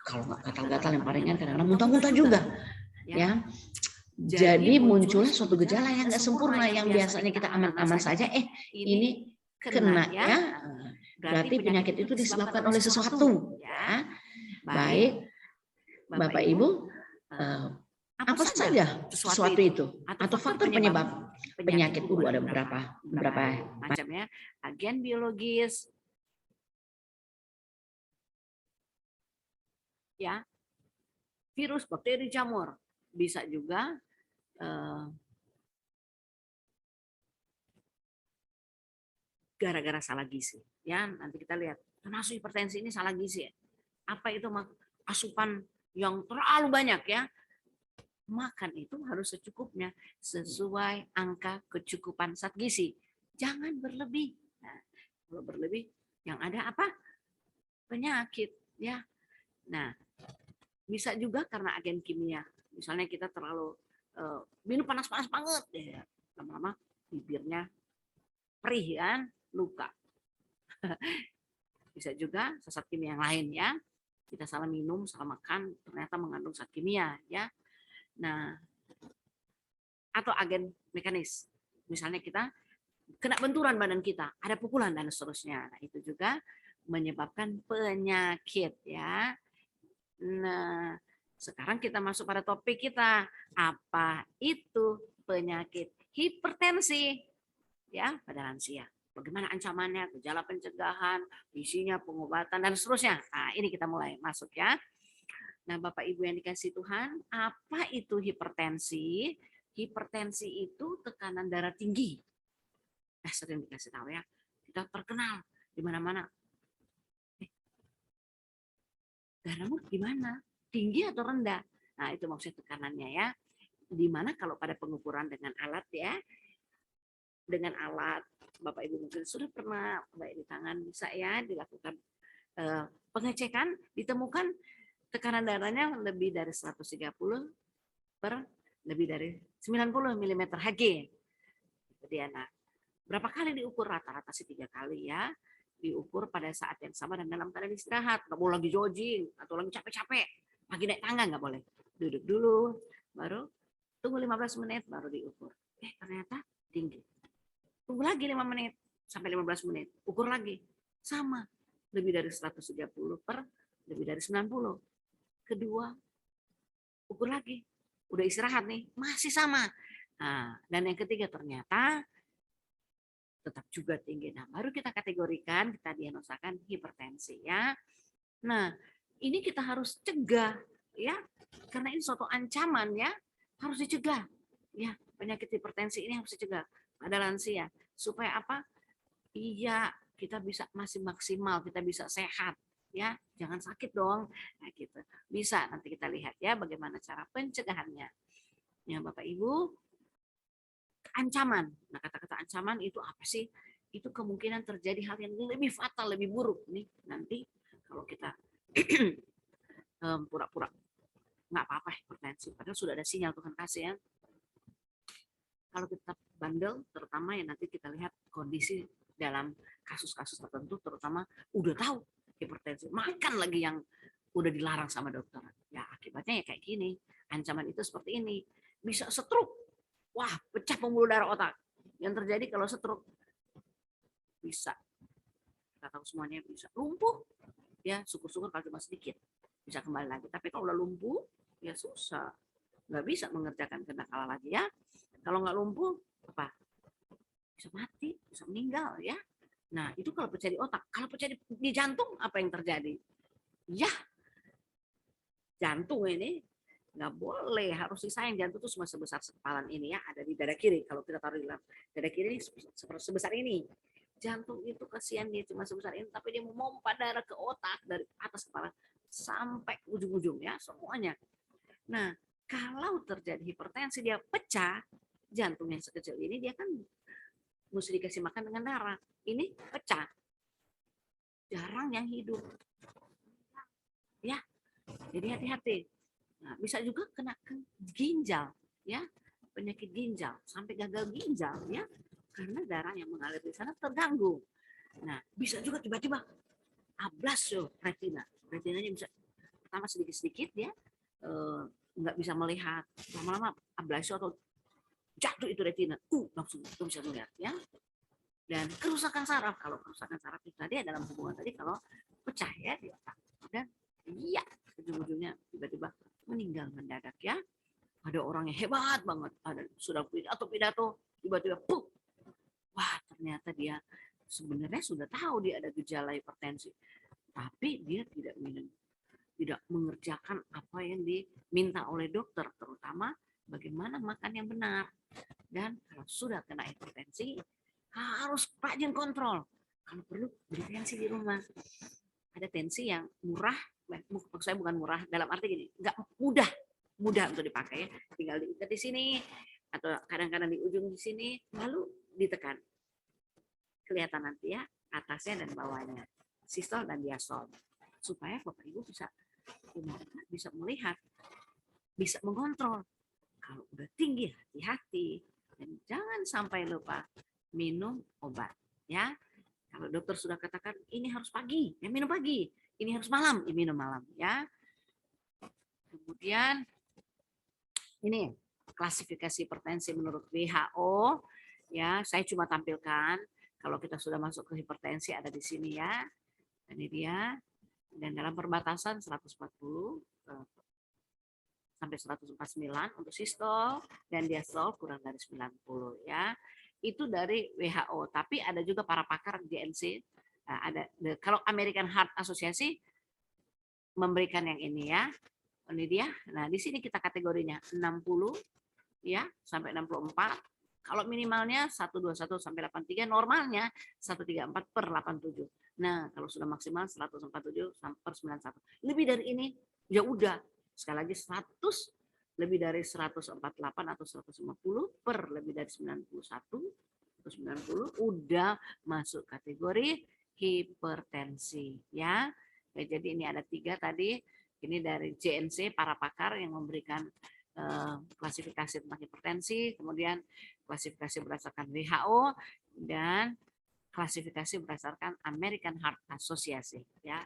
kalau nggak gatal-gatal yang paling ringan, kadang-kadang muntah-muntah juga, ya. Jadi munculnya suatu gejala yang nggak sempurna, yang biasanya kita aman-aman saja, ini kena ya. Berarti penyakit itu disebabkan oleh sesuatu, ya. Baik, Bapak Ibu, apa saja sesuatu itu atau faktor penyebab penyakit itu ada beberapa macamnya, agen biologis, ya, virus, bakteri, jamur, bisa juga gara-gara salah gizi, ya. Nanti kita lihat termasuk hipertensi ini salah gizi. Apa itu? Asupan yang terlalu banyak ya. Makan itu harus secukupnya sesuai angka kecukupan zat gizi. Jangan berlebih. Nah, kalau berlebih yang ada apa? Penyakit ya. Nah, bisa juga karena agen kimia. Misalnya kita terlalu minum panas-panas banget, ya, lama-lama bibirnya perih kan, luka. Bisa juga zat kimia yang lain ya. Kita salah minum, salah makan, ternyata mengandung zat kimia ya. Nah, atau agen mekanis. Misalnya kita kena benturan badan kita, ada pukulan dan seterusnya. Nah, itu juga menyebabkan penyakit ya. Nah, sekarang kita masuk pada topik kita. Apa itu penyakit hipertensi? Ya, pada lansia. Bagaimana ancamannya, gejala pencegahan, isinya, pengobatan, dan seterusnya. Nah, ini kita mulai masuk ya. Nah, Bapak Ibu yang dikasih Tuhan, apa itu hipertensi? Hipertensi itu tekanan darah tinggi. Nah, sering dikasih tahu ya. Kita terkenal di mana-mana. Darahmu gimana? Tinggi atau rendah? Nah, itu maksudnya tekanannya ya. Di mana kalau pada pengukuran dengan alat ya, dengan alat, Bapak Ibu mungkin sudah pernah baik di tangan bisa ya dilakukan pengecekan, ditemukan tekanan darahnya lebih dari 130 per lebih dari 90 mm Hg. Kemudian, nah, berapa kali diukur? Rata-rata sih 3 kali ya. Diukur pada saat yang sama dan dalam keadaan istirahat. Nggak boleh lagi jogging atau lagi capek-capek. Pagi naik tangga nggak boleh. Duduk dulu, baru tunggu 15 menit baru diukur. Ternyata tinggi. Tunggu lagi 5 menit sampai 15 menit. Ukur lagi. Sama. Lebih dari 130 per lebih dari 90. Kedua, ukur lagi. Udah istirahat nih, masih sama. Nah, dan yang ketiga ternyata tetap juga tinggi. Nah, baru kita kategorikan, kita diagnosakan hipertensi ya. Nah, ini kita harus cegah ya. Karena ini suatu ancaman ya, harus dicegah. Ya, penyakit hipertensi ini harus dicegah. pada lansia. Supaya apa? Iya, kita bisa masih maksimal, kita bisa sehat. Ya, jangan sakit dong. Nah, gitu. Bisa nanti kita lihat ya bagaimana cara pencegahannya. Ya, Bapak Ibu, ancaman. Nah, kata-kata ancaman itu apa sih? Itu kemungkinan terjadi hal yang lebih fatal, lebih buruk nih nanti kalau kita pura-pura nggak apa-apa hipertensi, padahal sudah ada sinyal Tuhan kasih ya. Kalau kita bandel, terutama ya nanti kita lihat kondisi dalam kasus-kasus tertentu, terutama udah tahu hipertensi, makan lagi yang udah dilarang sama dokter. Ya akibatnya ya kayak gini, ancaman itu seperti ini, bisa stroke, wah pecah pembuluh darah otak. Yang terjadi kalau stroke bisa, kita tahu semuanya bisa lumpuh, ya syukur-syukur kalau cuma sedikit bisa kembali lagi. Tapi kalau udah lumpuh, ya susah, nggak bisa mengerjakan kenakalan lagi ya. Kalau nggak lumpuh, apa? Bisa mati, bisa meninggal ya. Nah itu kalau pecah di otak. Kalau pecah di jantung, apa yang terjadi? Ya, jantung ini nggak boleh, harus disayang. Jantung itu cuma sebesar sepalan ini ya, ada di dada kiri. Kalau kita taruh di dada kiri ini sebesar ini. Jantung itu kasihan, dia cuma sebesar ini, tapi dia memompa darah ke otak dari atas kepala sampai ujung-ujung ya semuanya. Nah kalau terjadi hipertensi, dia pecah, jantung yang sekecil ini dia kan mesti dikasih makan dengan darah. Ini pecah, jarang yang hidup. Ya, jadi hati-hati. Nah, bisa juga kena ke ginjal, ya, penyakit ginjal sampai gagal ginjal, ya, karena darah yang mengalir di sana terganggu. Nah, bisa juga tiba-tiba ablasio retina, retinanya bisa pertama sedikit-sedikit, ya, nggak bisa melihat, lama-lama ablasio atau jatuh itu retina, langsung bisa melihat, ya. Dan kerusakan saraf, kalau kerusakan saraf itu tadi dalam hubungan tadi kalau pecah ya di otak, dan iya ujung-ujungnya tiba-tiba meninggal mendadak ya. Ada orang yang hebat banget, ada sudah pidato tiba-tiba puh, wah ternyata dia sebenarnya sudah tahu dia ada gejala hipertensi, tapi dia tidak minum, tidak mengerjakan apa yang diminta oleh dokter, terutama bagaimana makan yang benar. Dan kalau sudah kena hipertensi harus rajin kontrol. Kalau perlu beli tensi di rumah. Ada tensi yang murah, maksud saya bukan murah dalam arti gini, nggak mudah untuk dipakai, tinggal diikat di sini atau kadang-kadang di ujung di sini, lalu ditekan. Kelihatan nanti ya atasnya dan bawahnya, sistol dan diastol, supaya Bapak Ibu bisa melihat, bisa mengontrol. Kalau udah tinggi hati-hati, dan jangan sampai lupa minum obat ya. Kalau dokter sudah katakan ini harus pagi, ya minum pagi. Ini harus malam, ya minum malam ya. Kemudian ini klasifikasi hipertensi menurut WHO ya. Saya cuma tampilkan kalau kita sudah masuk ke hipertensi ada di sini ya. Ini dia. Dan dalam perbatasan 140 sampai 149 untuk sistol dan diastol kurang dari 90 ya. Itu dari WHO, tapi ada juga para pakar GNC. Ada kalau American Heart Association memberikan yang ini ya. Ini dia. Nah, di sini kita kategorinya 60 ya sampai 64. Kalau minimalnya 121 sampai 83, normalnya 134/87. Nah, kalau sudah maksimal 147 sampai 91. Lebih dari ini ya udah. Sekali lagi 100 lebih dari 148 atau 150 per lebih dari 91 atau 90 udah masuk kategori hipertensi ya. Jadi ini ada 3 tadi, ini dari JNC para pakar yang memberikan klasifikasi tentang hipertensi, kemudian klasifikasi berdasarkan WHO dan klasifikasi berdasarkan American Heart Association ya.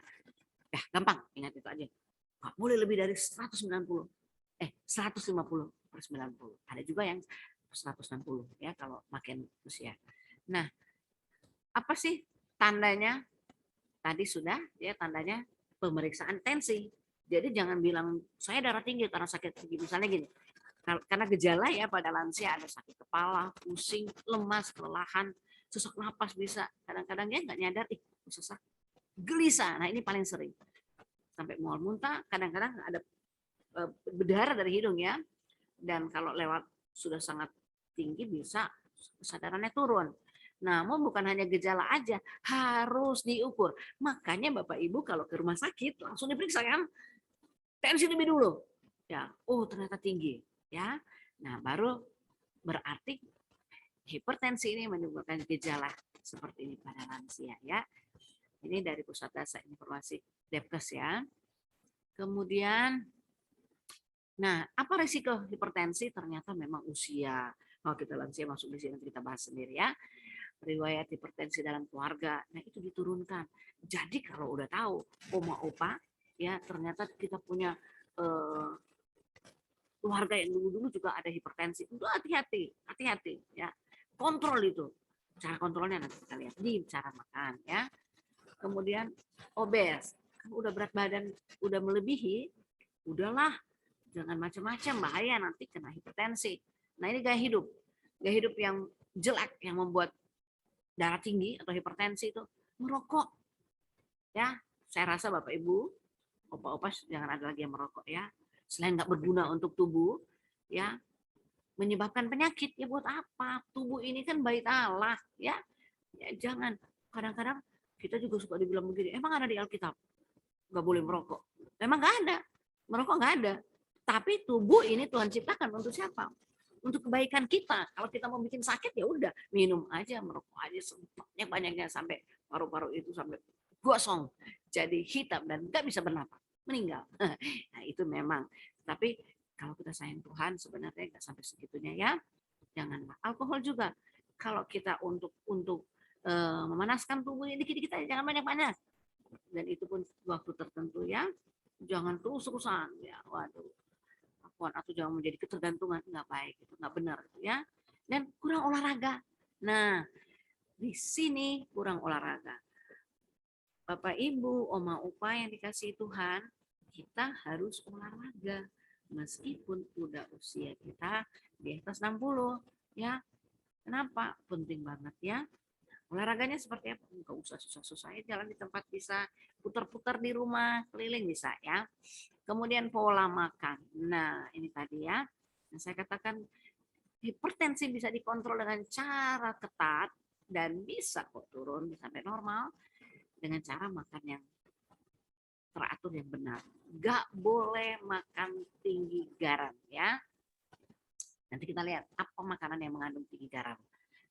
Ya gampang, ingat itu aja. Nggak boleh lebih dari 150 per 90. Ada juga yang 160 ya kalau makin usia. Nah, apa sih tandanya? Tadi sudah ya tandanya pemeriksaan tensi. Jadi jangan bilang saya darah tinggi karena sakit tinggi, misalnya gini. Karena gejala ya pada lansia ada sakit kepala, pusing, lemas, kelelahan, sesak napas bisa. Kadang-kadang dia nggak nyadar, sesak, gelisah. Nah ini paling sering. Sampai mual muntah, kadang-kadang ada berdarah dari hidung ya. Dan kalau lewat sudah sangat tinggi bisa kesadarannya turun. Namun bukan hanya gejala aja, harus diukur. Makanya Bapak Ibu kalau ke rumah sakit langsung diperiksa kan, tensi lebih dulu. Ya, oh ternyata tinggi. Ya, nah baru berarti hipertensi ini menyebabkan gejala seperti ini pada lansia ya. Ini dari Pusat Data Informasi Depkes ya. Kemudian, nah apa risiko hipertensi? Ternyata memang usia. Kalau kita lansia masuk di sini kita bahas sendiri ya. Riwayat hipertensi dalam keluarga, nah itu diturunkan. Jadi kalau udah tahu oma opa ya ternyata kita punya keluarga yang dulu juga ada hipertensi, itu hati-hati ya, kontrol itu. Cara kontrolnya nanti kita lihat di cara makan ya. Kemudian obes, udah berat badan udah melebihi, udahlah jangan macam-macam, bahaya nanti kena hipertensi. Nah ini gaya hidup yang jelek yang membuat darah tinggi atau hipertensi itu merokok. Ya, saya rasa Bapak Ibu, opa-opa jangan ada lagi yang merokok ya. Selain nggak berguna untuk tubuh, ya menyebabkan penyakit ya buat apa? Tubuh ini kan bait Allah ya. Ya jangan. Kadang-kadang kita juga suka dibilang begini. Emang ada di Alkitab nggak boleh merokok? Emang nggak ada. Merokok nggak ada. Tapi tubuh ini Tuhan ciptakan untuk siapa? Untuk kebaikan kita. Kalau kita mau bikin sakit ya udah minum aja, merokok aja sebanyak-banyaknya sampai paru-paru itu sampai gosong, jadi hitam dan nggak bisa bernapas, meninggal. Nah itu memang. Tapi kalau kita sayang Tuhan sebenarnya nggak sampai segitunya ya. Janganlah. Alkohol juga. Kalau kita untuk memanaskan tubuh ini dikit-dikit aja, jangan banyak-banyak. Dan itu pun waktu tertentu ya. Jangan terus-terusan ya. Waduh. Atau jangan menjadi ketergantungan, nggak baik, itu nggak benar ya. Dan kurang olahraga. Nah di sini kurang olahraga. Bapak Ibu, oma opa yang dikasihi Tuhan, kita harus olahraga meskipun udah usia kita di atas 60 ya. Kenapa? Penting banget ya. Olahraganya seperti apa? Nggak usah susah-susah, jalan di tempat bisa, putar-putar di rumah, keliling bisa ya. Kemudian pola makan. Nah, ini tadi ya. Nah, saya katakan hipertensi bisa dikontrol dengan cara ketat dan bisa kok turun sampai normal dengan cara makan yang teratur yang benar. Nggak boleh makan tinggi garam ya. Nanti kita lihat apa makanan yang mengandung tinggi garam.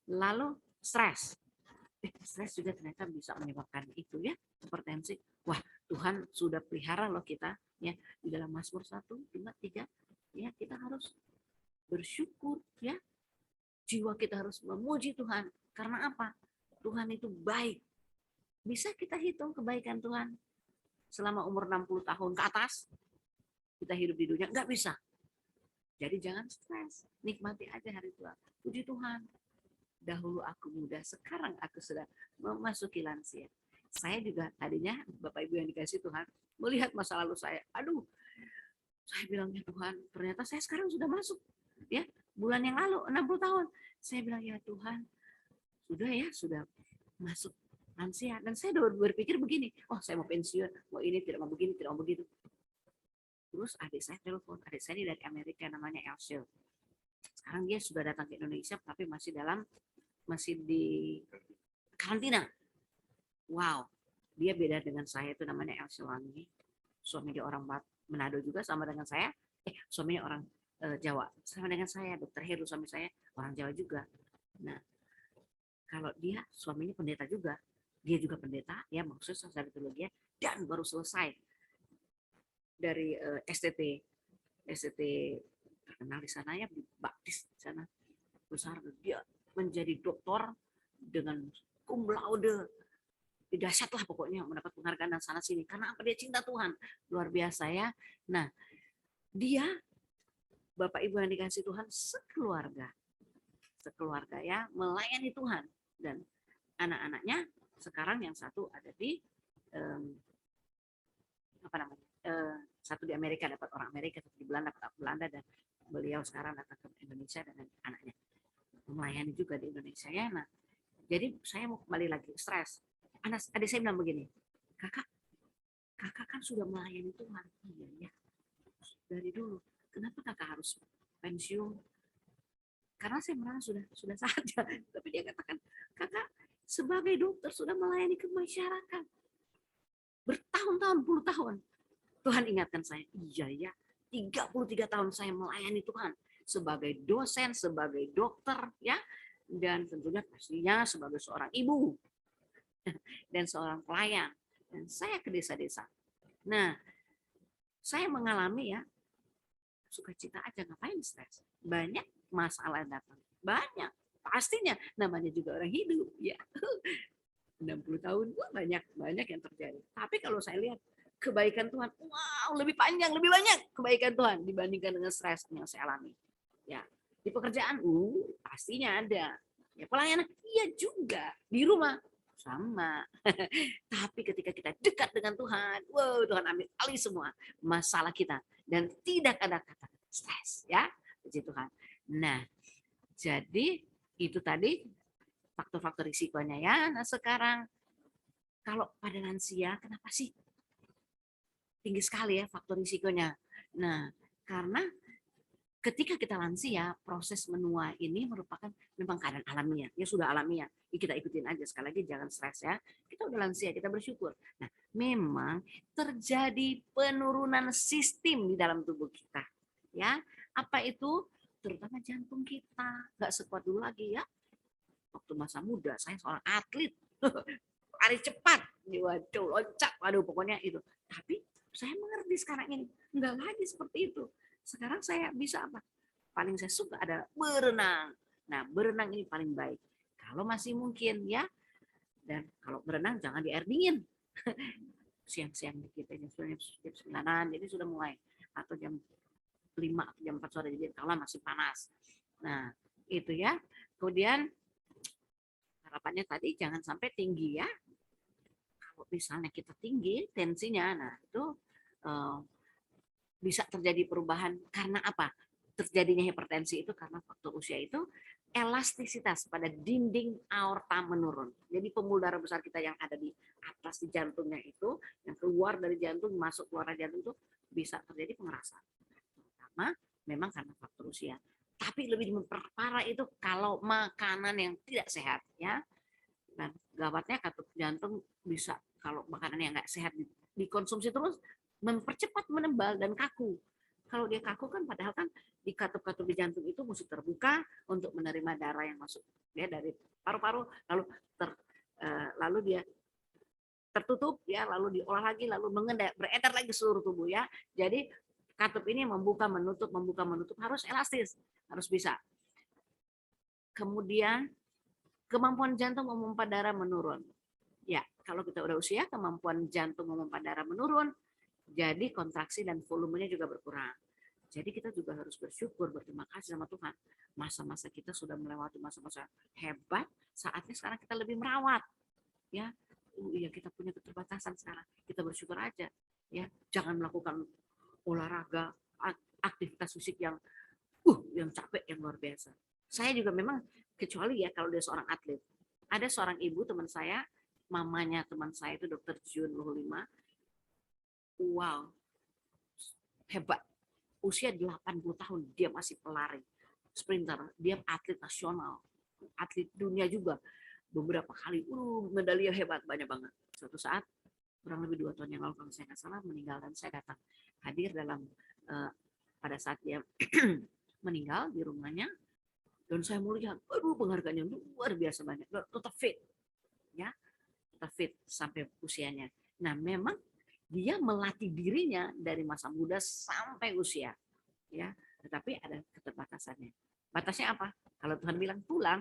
Lalu stres. Stres juga ternyata bisa menyebabkan itu ya, hipertensi. Wah, Tuhan sudah pelihara loh kita ya di dalam Mazmur 1, 2, 3 ya, kita harus bersyukur ya. Jiwa kita harus memuji Tuhan. Karena apa? Tuhan itu baik. Bisa kita hitung kebaikan Tuhan selama umur 60 tahun ke atas kita hidup di dunia? Enggak bisa. Jadi jangan stres, nikmati aja hari tua. Puji Tuhan. Dahulu aku muda, sekarang aku sudah memasuki lansia. Saya juga tadinya, Bapak Ibu yang dikasih Tuhan, melihat masa lalu saya. Aduh, saya bilang ya Tuhan, ternyata saya sekarang sudah masuk. Ya, bulan yang lalu, 60 tahun. Saya bilang ya Tuhan, sudah ya, sudah masuk lansia. Dan saya berpikir begini, oh saya mau pensiun, mau ini, tidak mau begini, tidak mau begitu. Terus adik saya telepon, adik saya ini dari Amerika, namanya Elsie. Sekarang dia sudah datang ke Indonesia, tapi masih di karantina. Wow, dia beda dengan saya, itu namanya Elsie Wangi. Suami dia orang Manado juga, sama dengan saya. Suaminya orang Jawa, sama dengan saya. Dokter Heru, suami saya orang Jawa juga. Nah, kalau dia suaminya pendeta juga, dia juga pendeta, ya maksudnya sarjana dan baru selesai dari STT terkenal di sana ya, baptis di sana besar. Dia menjadi doktor dengan cum laude, dahsyat lah pokoknya, mendapat penghargaan dan sana sini. Karena apa? Dia cinta Tuhan luar biasa ya. Nah, dia Bapak Ibu yang dikasih Tuhan sekeluarga ya, melayani Tuhan. Dan anak-anaknya sekarang yang satu ada di satu di Amerika, dapat orang Amerika, satu di Belanda dapat Belanda, dan beliau sekarang datang ke Indonesia dan anaknya melayani juga di Indonesia ya. Nah, jadi saya mau kembali lagi stres. Adik saya bilang begini, kakak kan sudah melayani Tuhan. Iya ya, dari dulu. Kenapa kakak harus pensiun? karena saya merasa sudah saja. Tapi dia katakan, kakak sebagai dokter sudah melayani ke masyarakat bertahun-tahun, puluh tahun. Tuhan ingatkan saya, iya ya, 33 tahun saya melayani Tuhan sebagai dosen, sebagai dokter, ya, dan tentunya pastinya sebagai seorang ibu dan seorang pelayan. Dan saya ke desa-desa. Nah, saya mengalami ya, sukacita aja, ngapain stres? Banyak masalah yang datang, banyak. Pastinya namanya juga orang hidup, ya. 60 tahun, wah, banyak yang terjadi. Tapi kalau saya lihat kebaikan Tuhan, wow, lebih panjang, lebih banyak kebaikan Tuhan dibandingkan dengan stres yang saya alami. Ya, di pekerjaan, pastinya ada. Ya, pelayanan, iya juga. Di rumah, sama. Tapi ketika kita dekat dengan Tuhan, wow, Tuhan ambil alih semua masalah kita dan tidak ada kata stres, ya, puji Tuhan. Nah, jadi itu tadi faktor-faktor risikonya ya. Nah, sekarang kalau pada lansia, kenapa sih tinggi sekali ya faktor risikonya? Nah, karena ketika kita lansia, proses menua ini merupakan memang keadaan alamiah. Ya sudah alamiah. Ya, kita ikutin aja, sekali lagi jangan stres ya. Kita udah lansia, kita bersyukur. Nah, memang terjadi penurunan sistem di dalam tubuh kita. Ya, apa itu? Terutama jantung kita. Nggak sekuat dulu lagi ya. Waktu masa muda, saya seorang atlet. Lari cepat. Waduh, loncat. Waduh, pokoknya itu. Tapi saya mengerti sekarang ini. Enggak lagi seperti itu. Sekarang saya bisa apa? Paling saya suka adalah berenang. Nah, berenang ini paling baik. Kalau masih mungkin ya. Dan kalau berenang jangan di air dingin. Siang-siang dikit aja. Jam 9-an, jadi sudah mulai. Atau jam 5 atau jam 4 sore. Jadi kalau masih panas. Nah, itu ya. Kemudian harapannya tadi jangan sampai tinggi ya. Kalau misalnya kita tinggi tensinya, nah itu bisa terjadi perubahan karena apa? Terjadinya hipertensi itu karena faktor usia itu elastisitas pada dinding aorta menurun. Jadi pembuluh darah besar kita yang ada di atas di jantungnya itu, yang keluar dari jantung masuk keluar dari jantung itu bisa terjadi pengerasan. Pertama, memang karena faktor usia. Tapi lebih memperparah itu kalau makanan yang tidak sehat, ya. Dan gawatnya katup jantung bisa kalau makanan yang nggak sehat dikonsumsi terus mempercepat menebal dan kaku. Kalau dia kaku kan padahal kan di katup-katup di jantung itu mesti terbuka untuk menerima darah yang masuk ya dari paru-paru lalu dia tertutup ya lalu diolah lagi lalu beredar lagi seluruh tubuh ya. Jadi katup ini membuka menutup harus elastis, harus bisa. Kemudian kemampuan jantung memompa darah menurun. Ya, kalau kita udah usia, kemampuan jantung memompa darah menurun, jadi kontraksi dan volumenya juga berkurang. Jadi kita juga harus bersyukur, berterima kasih sama Tuhan. Masa-masa kita sudah melewati masa-masa hebat, saatnya sekarang kita lebih merawat. Ya, iya kita punya keterbatasan sekarang. Kita bersyukur aja. Ya, jangan melakukan olahraga, aktivitas fisik yang capek, yang luar biasa. Saya juga memang kecuali ya kalau dia seorang atlet. Ada seorang ibu teman saya, mamanya teman saya itu Dr. Jun Luhur 5. Wow, hebat. Usia 80 tahun dia masih pelari, sprinter, dia atlet nasional, atlet dunia juga. Beberapa kali medali hebat banyak banget. Suatu saat kurang lebih 2 tahun yang lalu kalau saya nggak salah meninggal dan saya datang hadir dalam pada saat dia meninggal di rumahnya. Dan saya melihat, penghargaannya luar biasa banyak. Tetap fit, ya, tetap fit sampai usianya. Nah, memang dia melatih dirinya dari masa muda sampai usia, ya. Tetapi ada keterbatasannya. Batasnya apa? Kalau Tuhan bilang pulang,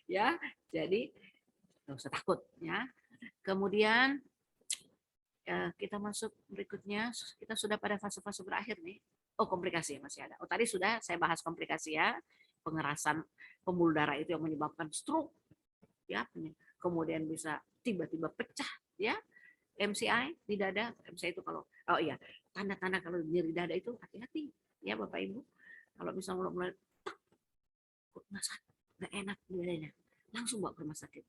ya. Jadi nggak usah takut, ya. Kemudian kita masuk berikutnya. Kita sudah pada fase-fase berakhir nih. Oh, komplikasi masih ada. Oh, tadi sudah saya bahas komplikasi ya. Pengerasan pembuluh darah itu yang menyebabkan stroke. Ya, kemudian bisa tiba-tiba pecah ya. MCI di dada. MCI itu kalau tanda-tanda kalau nyeri dada itu hati-hati ya Bapak Ibu. Kalau misalnya mulai kok nggak enak dadanya. Langsung bawa ke rumah sakit.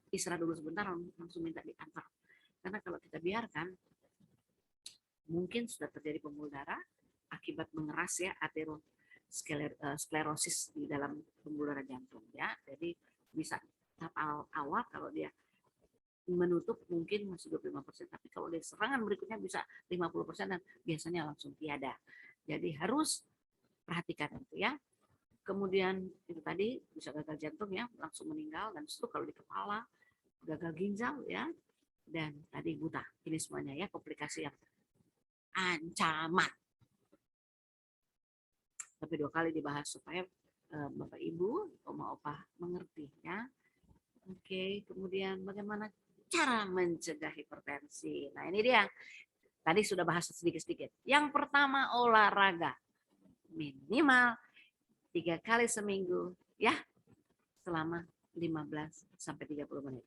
Istirahat dulu sebentar langsung minta diantar. Karena kalau kita biarkan mungkin sudah terjadi pembuluh darah akibat mengeras ya sklerosis di dalam pembuluh darah jantung ya. Jadi bisa tahap awal kalau dia menutup mungkin masih 25%, tapi kalau dia serangan berikutnya bisa 50% dan biasanya langsung tiada. Jadi harus perhatikan itu ya. Kemudian itu tadi bisa gagal jantung ya, langsung meninggal, dan itu kalau di kepala, gagal ginjal ya, dan tadi buta. Ini semuanya ya komplikasi yang ancaman. Tapi 2 kali dibahas supaya Bapak Ibu, Oma Opa mengerti ya. Oke, kemudian bagaimana cara mencegah hipertensi? Nah ini dia, tadi sudah bahas sedikit-sedikit. Yang pertama olahraga, minimal 3 kali seminggu ya, selama 15 sampai 30 menit.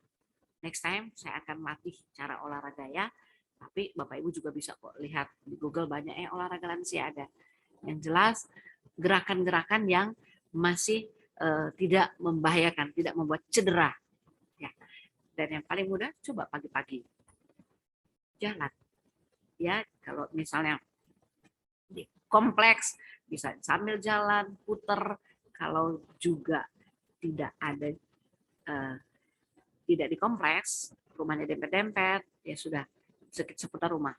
Next time saya akan latih cara olahraga ya. Tapi Bapak Ibu juga bisa kok lihat di Google, banyak olahraga lansia ada. Yang jelas gerakan-gerakan yang masih tidak membahayakan, tidak membuat cedera. Ya. Dan yang paling mudah, coba pagi-pagi jalan. Ya, kalau misalnya di kompleks bisa sambil jalan, puter. Kalau juga tidak ada, tidak di kompleks, rumahnya dempet-dempet, ya sudah seputar rumah.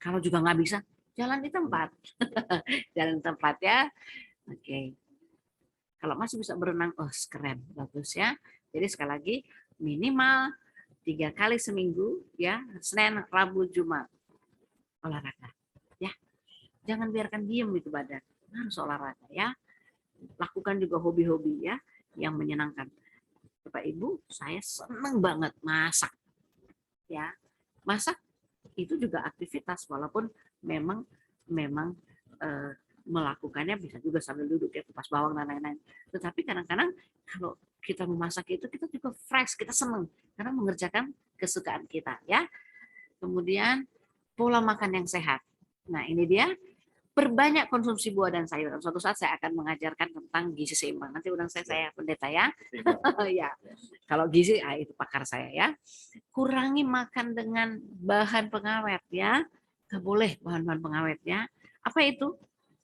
Kalau juga nggak bisa, jalan di tempat. Jalan di tempat ya. Oke. Kalau masih bisa berenang, oh keren, bagus ya. Jadi sekali lagi minimal 3 kali seminggu ya, Senin, Rabu, Jumat olahraga. Ya, jangan biarkan diem itu badan, harus olahraga ya. Lakukan juga hobi-hobi ya yang menyenangkan. Bapak Ibu, saya senang banget masak. Ya, masak itu juga aktivitas, walaupun memang melakukannya bisa juga sambil duduk ya, kupas bawang dan lain-lain. Tetapi kadang-kadang kalau kita memasak itu kita juga fresh, kita senang karena mengerjakan kesukaan kita ya. Kemudian pola makan yang sehat. Nah ini dia, perbanyak konsumsi buah dan sayuran. Suatu saat saya akan mengajarkan tentang gizi seimbang. Nanti undang saya pendeta ya. Ya. Kalau gizi, itu pakar saya ya. Kurangi makan dengan bahan pengawet ya. Nggak boleh bahan-bahan pengawet ya. Apa itu?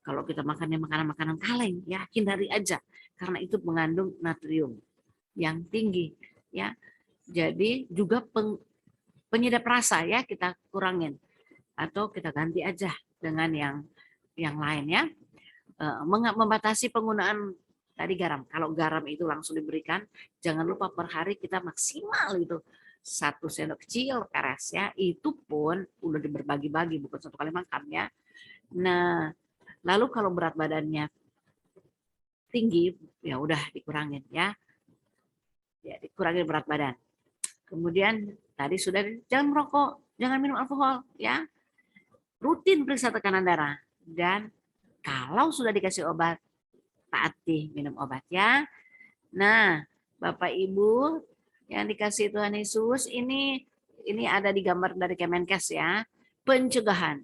Kalau kita makannya makanan-makanan kaleng, ya hindari aja. Karena itu mengandung natrium yang tinggi ya. Jadi juga penyedap rasa ya kita kurangin. Atau kita ganti aja dengan yang lain ya. Membatasi penggunaan tadi garam. Kalau garam itu langsung diberikan, jangan lupa per hari kita maksimal itu 1 sendok kecil peres ya. Itu pun udah berbagi-bagi, bukan 1 kali makan ya. Nah, lalu kalau berat badannya tinggi, ya udah dikurangin ya. Ya, dikurangin berat badan. Kemudian tadi sudah, jangan merokok, jangan minum alkohol ya. Rutin periksa tekanan darah, dan kalau sudah dikasih obat, taati minum obat ya. Nah, Bapak Ibu yang dikasih Tuhan Yesus, ini ada di gambar dari Kemenkes ya. Pencegahan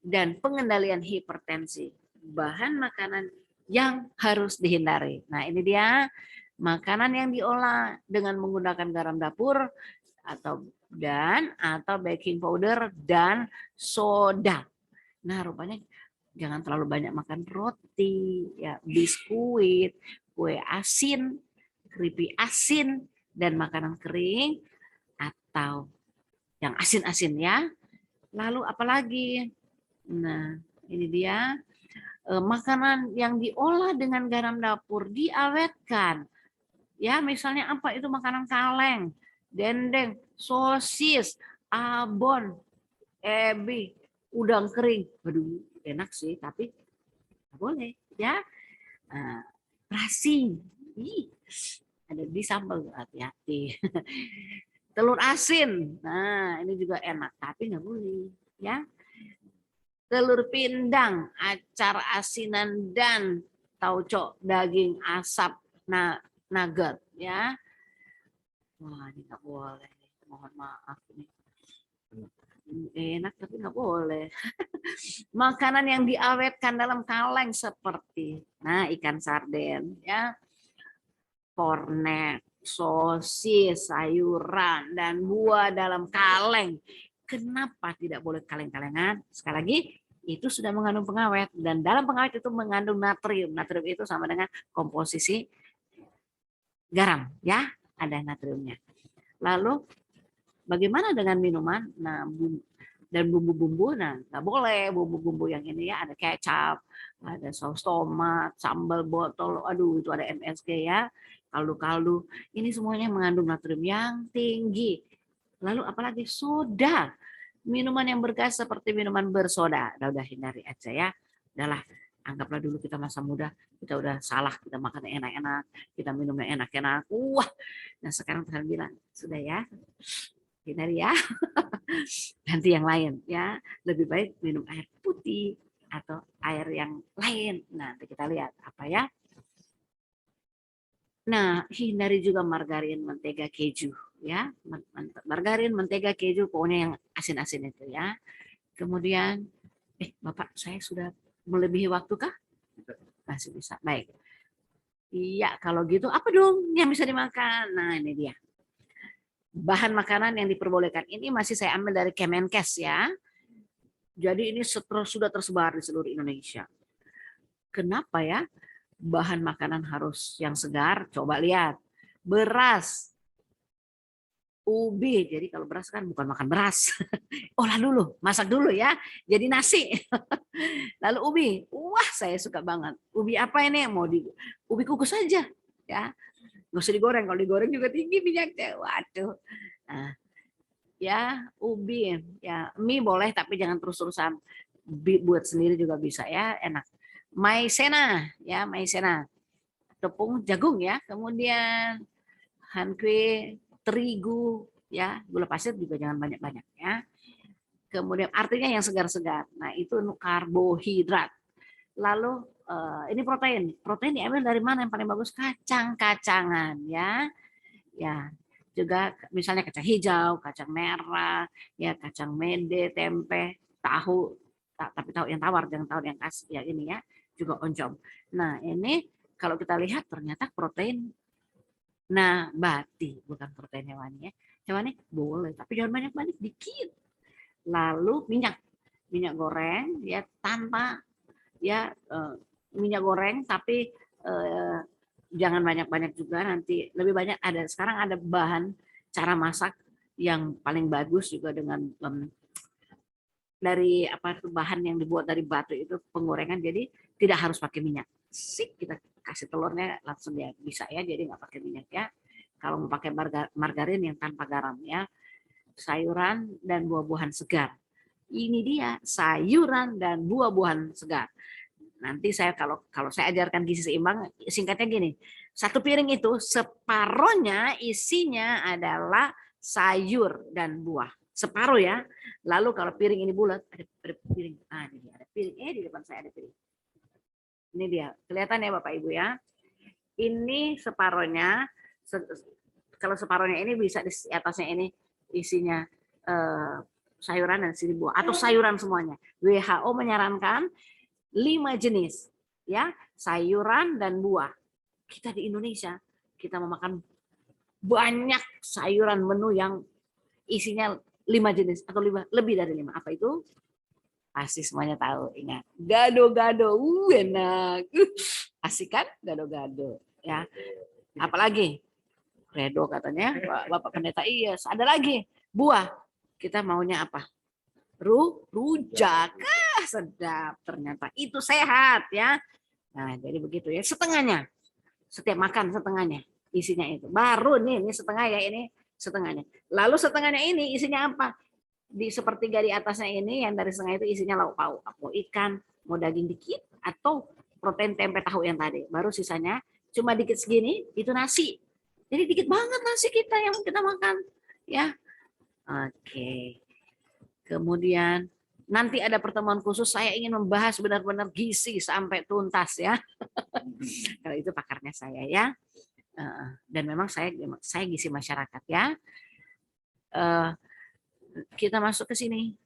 dan pengendalian hipertensi. Bahan makanan yang harus dihindari. Nah, ini dia makanan yang diolah dengan menggunakan garam dapur atau baking powder dan soda. Nah, rupanya jangan terlalu banyak makan roti, ya, biskuit, kue asin, keripik asin, dan makanan kering atau yang asin-asin ya. Lalu apalagi? Nah, ini dia makanan yang diolah dengan garam dapur, diawetkan. Ya, misalnya apa itu makanan kaleng, dendeng, sosis, abon, ebi, udang kering. Waduh, enak sih, tapi nggak boleh ya. Terasi, ada di sambal, hati-hati. Telur asin, nah ini juga enak, tapi nggak boleh ya. Telur pindang, acar asinan, dan tauco daging asap nugget ya. Wah, ini nggak boleh, mohon maaf nih. Enak tapi nggak boleh. Makanan yang diawetkan dalam kaleng seperti ikan sarden ya, kornet, sosis, sayuran, dan buah dalam kaleng. Kenapa tidak boleh kaleng-kalengan? Sekali lagi, itu sudah mengandung pengawet, dan dalam pengawet itu mengandung natrium. Natrium itu sama dengan komposisi garam, ya, ada natriumnya. Lalu bagaimana dengan minuman? Nah, dan bumbu-bumbu, nah nggak boleh bumbu-bumbu yang ini ya, ada kecap, ada saus tomat, sambal botol, aduh itu ada MSG ya, kaldu-kaldu, ini semuanya mengandung natrium yang tinggi. Lalu apalagi soda, minuman yang bergas seperti minuman bersoda, udah hindari aja ya. Udahlah, anggaplah dulu kita masa muda, kita udah salah, kita makan enak-enak, kita minumnya enak-enak, wah. Nah sekarang Tuhan bilang, sudah ya, hindari ya. Ganti yang lain ya, lebih baik minum air putih atau air yang lain. Nah, nanti kita lihat apa ya. Nah, hindari juga margarin, mentega, keju ya. Margarin, mentega, keju, pokoknya yang asin-asin itu ya. Kemudian, Bapak, saya sudah melebihi waktu kah? Masih bisa. Baik. Iya, kalau gitu apa dong yang bisa dimakan? Nah, ini dia. Bahan makanan yang diperbolehkan ini masih saya ambil dari Kemenkes ya. Jadi ini sudah tersebar di seluruh Indonesia. Kenapa ya? Bahan makanan harus yang segar. Coba lihat. Beras. Ubi. Jadi kalau beras kan bukan makan beras. Olah dulu, masak dulu ya. Jadi nasi. Lalu ubi. Wah, saya suka banget. Ubi apa ini? Ubi kukus saja ya. Nggak usah digoreng, kalau digoreng juga tinggi minyaknya. Waduh. Nah, ya ubi, ya mie boleh tapi jangan terus-terusan. Buat sendiri juga bisa ya, enak. Maizena, ya maizena. Tepung jagung ya. Kemudian hankwe, terigu, ya gula pasir juga jangan banyak-banyak ya. Kemudian artinya yang segar-segar. Nah itu karbohidrat. Lalu ini protein. Protein diambil dari mana yang paling bagus? Kacang-kacangan ya. Ya, juga misalnya kacang hijau, kacang merah, ya kacang mede, tempe, tahu, tapi tahu yang tawar, jangan tahu yang khas ya ini ya, juga oncom. Nah, ini kalau kita lihat ternyata protein nabati, bukan protein hewani ya. Hewani boleh, tapi jangan banyak-banyak, dikit. Lalu minyak goreng ya tanpa ya minyak goreng tapi jangan banyak-banyak juga, nanti lebih banyak. Ada sekarang ada bahan cara masak yang paling bagus juga dengan dari apa bahan yang dibuat dari batu itu penggorengan, jadi tidak harus pakai minyak. Sik, kita kasih telurnya langsung ya bisa ya, jadi nggak pakai minyak ya. Kalau mau pakai margarin yang tanpa garam ya. Sayuran dan buah-buahan segar. Ini dia sayuran dan buah-buahan segar. Nanti saya kalau saya ajarkan gizi seimbang, singkatnya gini, satu piring itu separohnya isinya adalah sayur dan buah, separuh ya. Lalu kalau piring ini bulat, ada piring, ini dia, ada piring, di depan saya ada piring. Ini dia, kelihatan ya Bapak Ibu ya. Ini separohnya, kalau separohnya ini bisa di atasnya ini isinya sayuran dan sini buah, atau sayuran semuanya. WHO menyarankan 5 jenis ya, sayuran dan buah. Kita di Indonesia kita memakan banyak sayuran, menu yang isinya 5 jenis atau lebih dari 5. Apa itu? Pasti semuanya tahu. Ingat, gado-gado, enak. Asik kan gado-gado ya. Apalagi Redo katanya Bapak Pendeta. Iya, ada lagi buah. Kita maunya apa? Rujak. Sedap ternyata. Itu sehat ya. Nah, jadi begitu ya. Setengahnya. Setiap makan setengahnya isinya itu. Baru nih, ini setengah ya, ini setengahnya. Lalu setengahnya ini isinya apa? Di sepertiga di atasnya ini yang dari setengah itu isinya lauk pauk. Mau ikan, mau daging dikit, atau protein tempe tahu yang tadi. Baru sisanya cuma dikit segini, itu nasi. Jadi dikit banget nasi kita yang kita makan. Ya. Oke. Kemudian nanti ada pertemuan khusus, saya ingin membahas benar-benar gizi sampai tuntas ya. Kalau itu pakarnya saya ya. Dan memang saya gizi masyarakat ya. Kita masuk ke sini.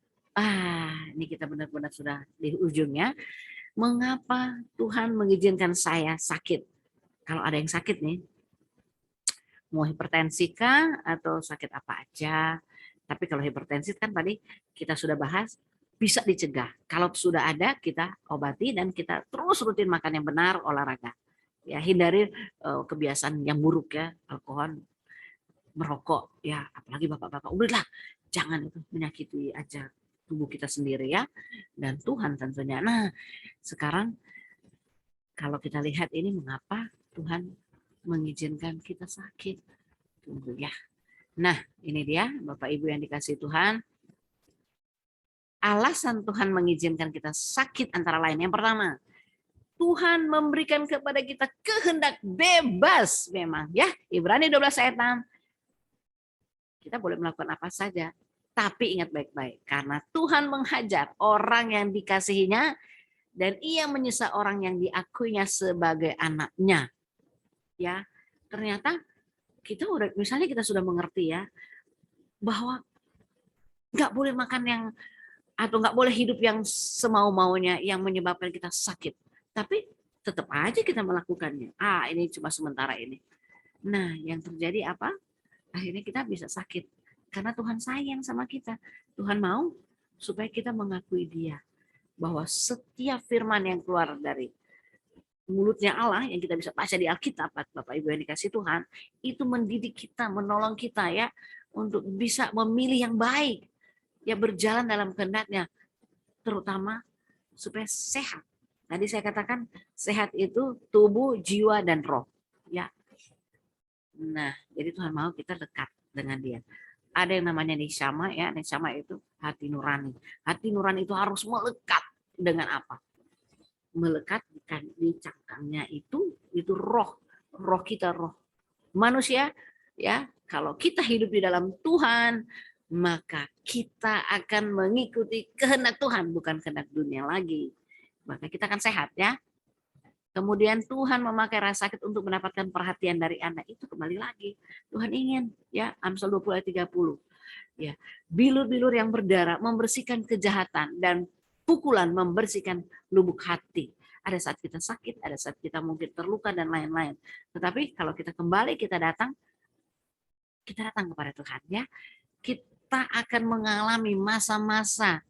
Ini kita benar-benar sudah di ujungnya. Mengapa Tuhan mengizinkan saya sakit? Kalau ada yang sakit nih, mau hipertensi kah atau sakit apa aja? Tapi kalau hipertensi kan tadi kita sudah bahas, bisa dicegah. Kalau sudah ada, kita obati dan kita terus rutin makan yang benar, olahraga. Ya, hindari kebiasaan yang buruk ya, alkohol, merokok ya, apalagi bapak-bapak. Udahlah, jangan itu, menyakiti aja tubuh kita sendiri ya, dan Tuhan tentunya. Nah, sekarang kalau kita lihat ini mengapa Tuhan mengizinkan kita sakit. Tunggu ya. Nah, ini dia Bapak Ibu yang dikasihi Tuhan. Alasan Tuhan mengizinkan kita sakit antara lain. Yang pertama, Tuhan memberikan kepada kita kehendak bebas memang ya. Ibrani 12 ayat 6. Kita boleh melakukan apa saja. Tapi ingat baik-baik, karena Tuhan menghajar orang yang dikasihinya dan ia menyiksa orang yang diakuinya sebagai anaknya. Ya, ternyata kita udah, misalnya kita sudah mengerti ya, bahwa nggak boleh makan yang, atau nggak boleh hidup yang semau-maunya yang menyebabkan kita sakit. Tapi tetap aja kita melakukannya. Ini cuma sementara ini. Nah, yang terjadi apa? Akhirnya kita bisa sakit. Karena Tuhan sayang sama kita. Tuhan mau supaya kita mengakui Dia. Bahwa setiap firman yang keluar dari mulutnya Allah, yang kita bisa baca di Alkitab, Bapak Ibu yang dikasih Tuhan, itu mendidik kita, menolong kita ya, untuk bisa memilih yang baik. Ya, berjalan dalam kehendak-Nya. Terutama supaya sehat. Tadi saya katakan sehat itu tubuh, jiwa, dan roh. Ya. Nah, jadi Tuhan mau kita dekat dengan Dia. Ada yang namanya nishama ya, nishama itu hati nurani. Hati nurani itu harus melekat dengan apa? Melekat di cangkangnya itu roh kita, roh manusia ya. Kalau kita hidup di dalam Tuhan, maka kita akan mengikuti kehendak Tuhan, bukan kehendak dunia lagi. Maka kita akan sehat ya. Kemudian Tuhan memakai rasa sakit untuk mendapatkan perhatian dari anak. Itu kembali lagi. Tuhan ingin ya, Amsal 20 ayat 30. Ya, bilur-bilur yang berdarah membersihkan kejahatan dan pukulan membersihkan lubuk hati. Ada saat kita sakit, ada saat kita mungkin terluka dan lain-lain. Tetapi kalau kita kembali, kita datang kepada Tuhan ya. Kita akan mengalami masa-masa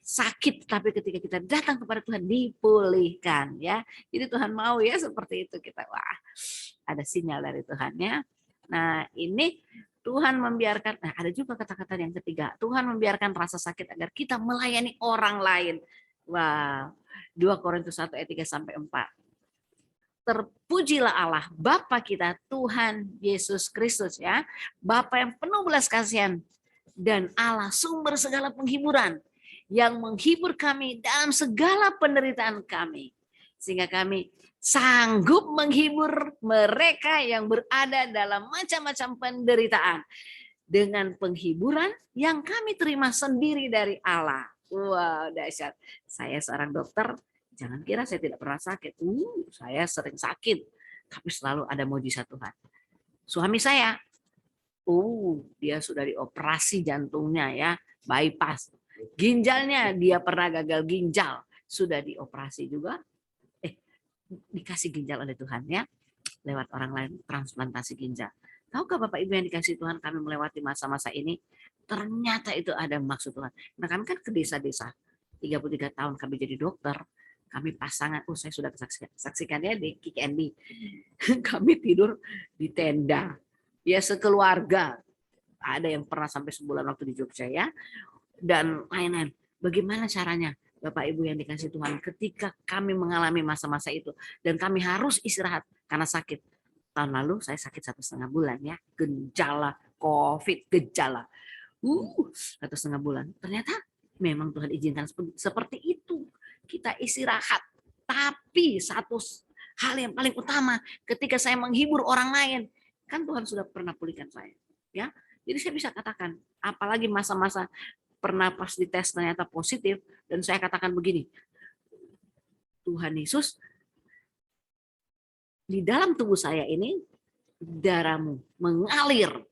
sakit, tapi ketika kita datang kepada Tuhan dipulihkan ya. Jadi Tuhan mau ya seperti itu kita. Wah, ada sinyal dari Tuhan ya. Nah, ini Tuhan membiarkan, nah ada juga kata-kata yang ketiga, Tuhan membiarkan rasa sakit agar kita melayani orang lain. Wow. 2 Korintus 1 ayat 3 sampai 4. Terpujilah Allah Bapa kita Tuhan Yesus Kristus ya. Bapa yang penuh belas kasihan dan Allah sumber segala penghiburan, yang menghibur kami dalam segala penderitaan kami, sehingga kami sanggup menghibur mereka yang berada dalam macam-macam penderitaan dengan penghiburan yang kami terima sendiri dari Allah. Wow, dahsyat. Saya seorang dokter, jangan kira saya tidak pernah sakit. Saya sering sakit, tapi selalu ada mujizat Tuhan. Suami saya, dia sudah dioperasi jantungnya ya, bypass. Ginjalnya dia pernah gagal ginjal, sudah dioperasi juga, dikasih ginjal oleh Tuhan ya, lewat orang lain, transplantasi ginjal. Tahukah Bapak Ibu yang dikasih Tuhan, kami melewati masa-masa ini, ternyata itu ada maksud Tuhan. Nah kami kan ke desa-desa, 33 tahun kami jadi dokter, kami pasangan, saya sudah saksikan ya di Kick Andy, kami tidur di tenda, ya sekeluarga, ada yang pernah sampai sebulan waktu di Jogja ya, dan lain-lain. Bagaimana caranya Bapak Ibu yang dikasih Tuhan ketika kami mengalami masa-masa itu dan kami harus istirahat karena sakit. Tahun lalu saya sakit 1,5 bulan ya, gejala COVID, gejala 1,5 bulan. Ternyata memang Tuhan izinkan seperti itu, kita istirahat. Tapi satu hal yang paling utama, ketika saya menghibur orang lain, kan Tuhan sudah pernah pulihkan saya ya. Jadi saya bisa katakan, apalagi masa-masa pernah pas dites ternyata positif, dan saya katakan begini, Tuhan Yesus, di dalam tubuh saya ini darahmu mengalir,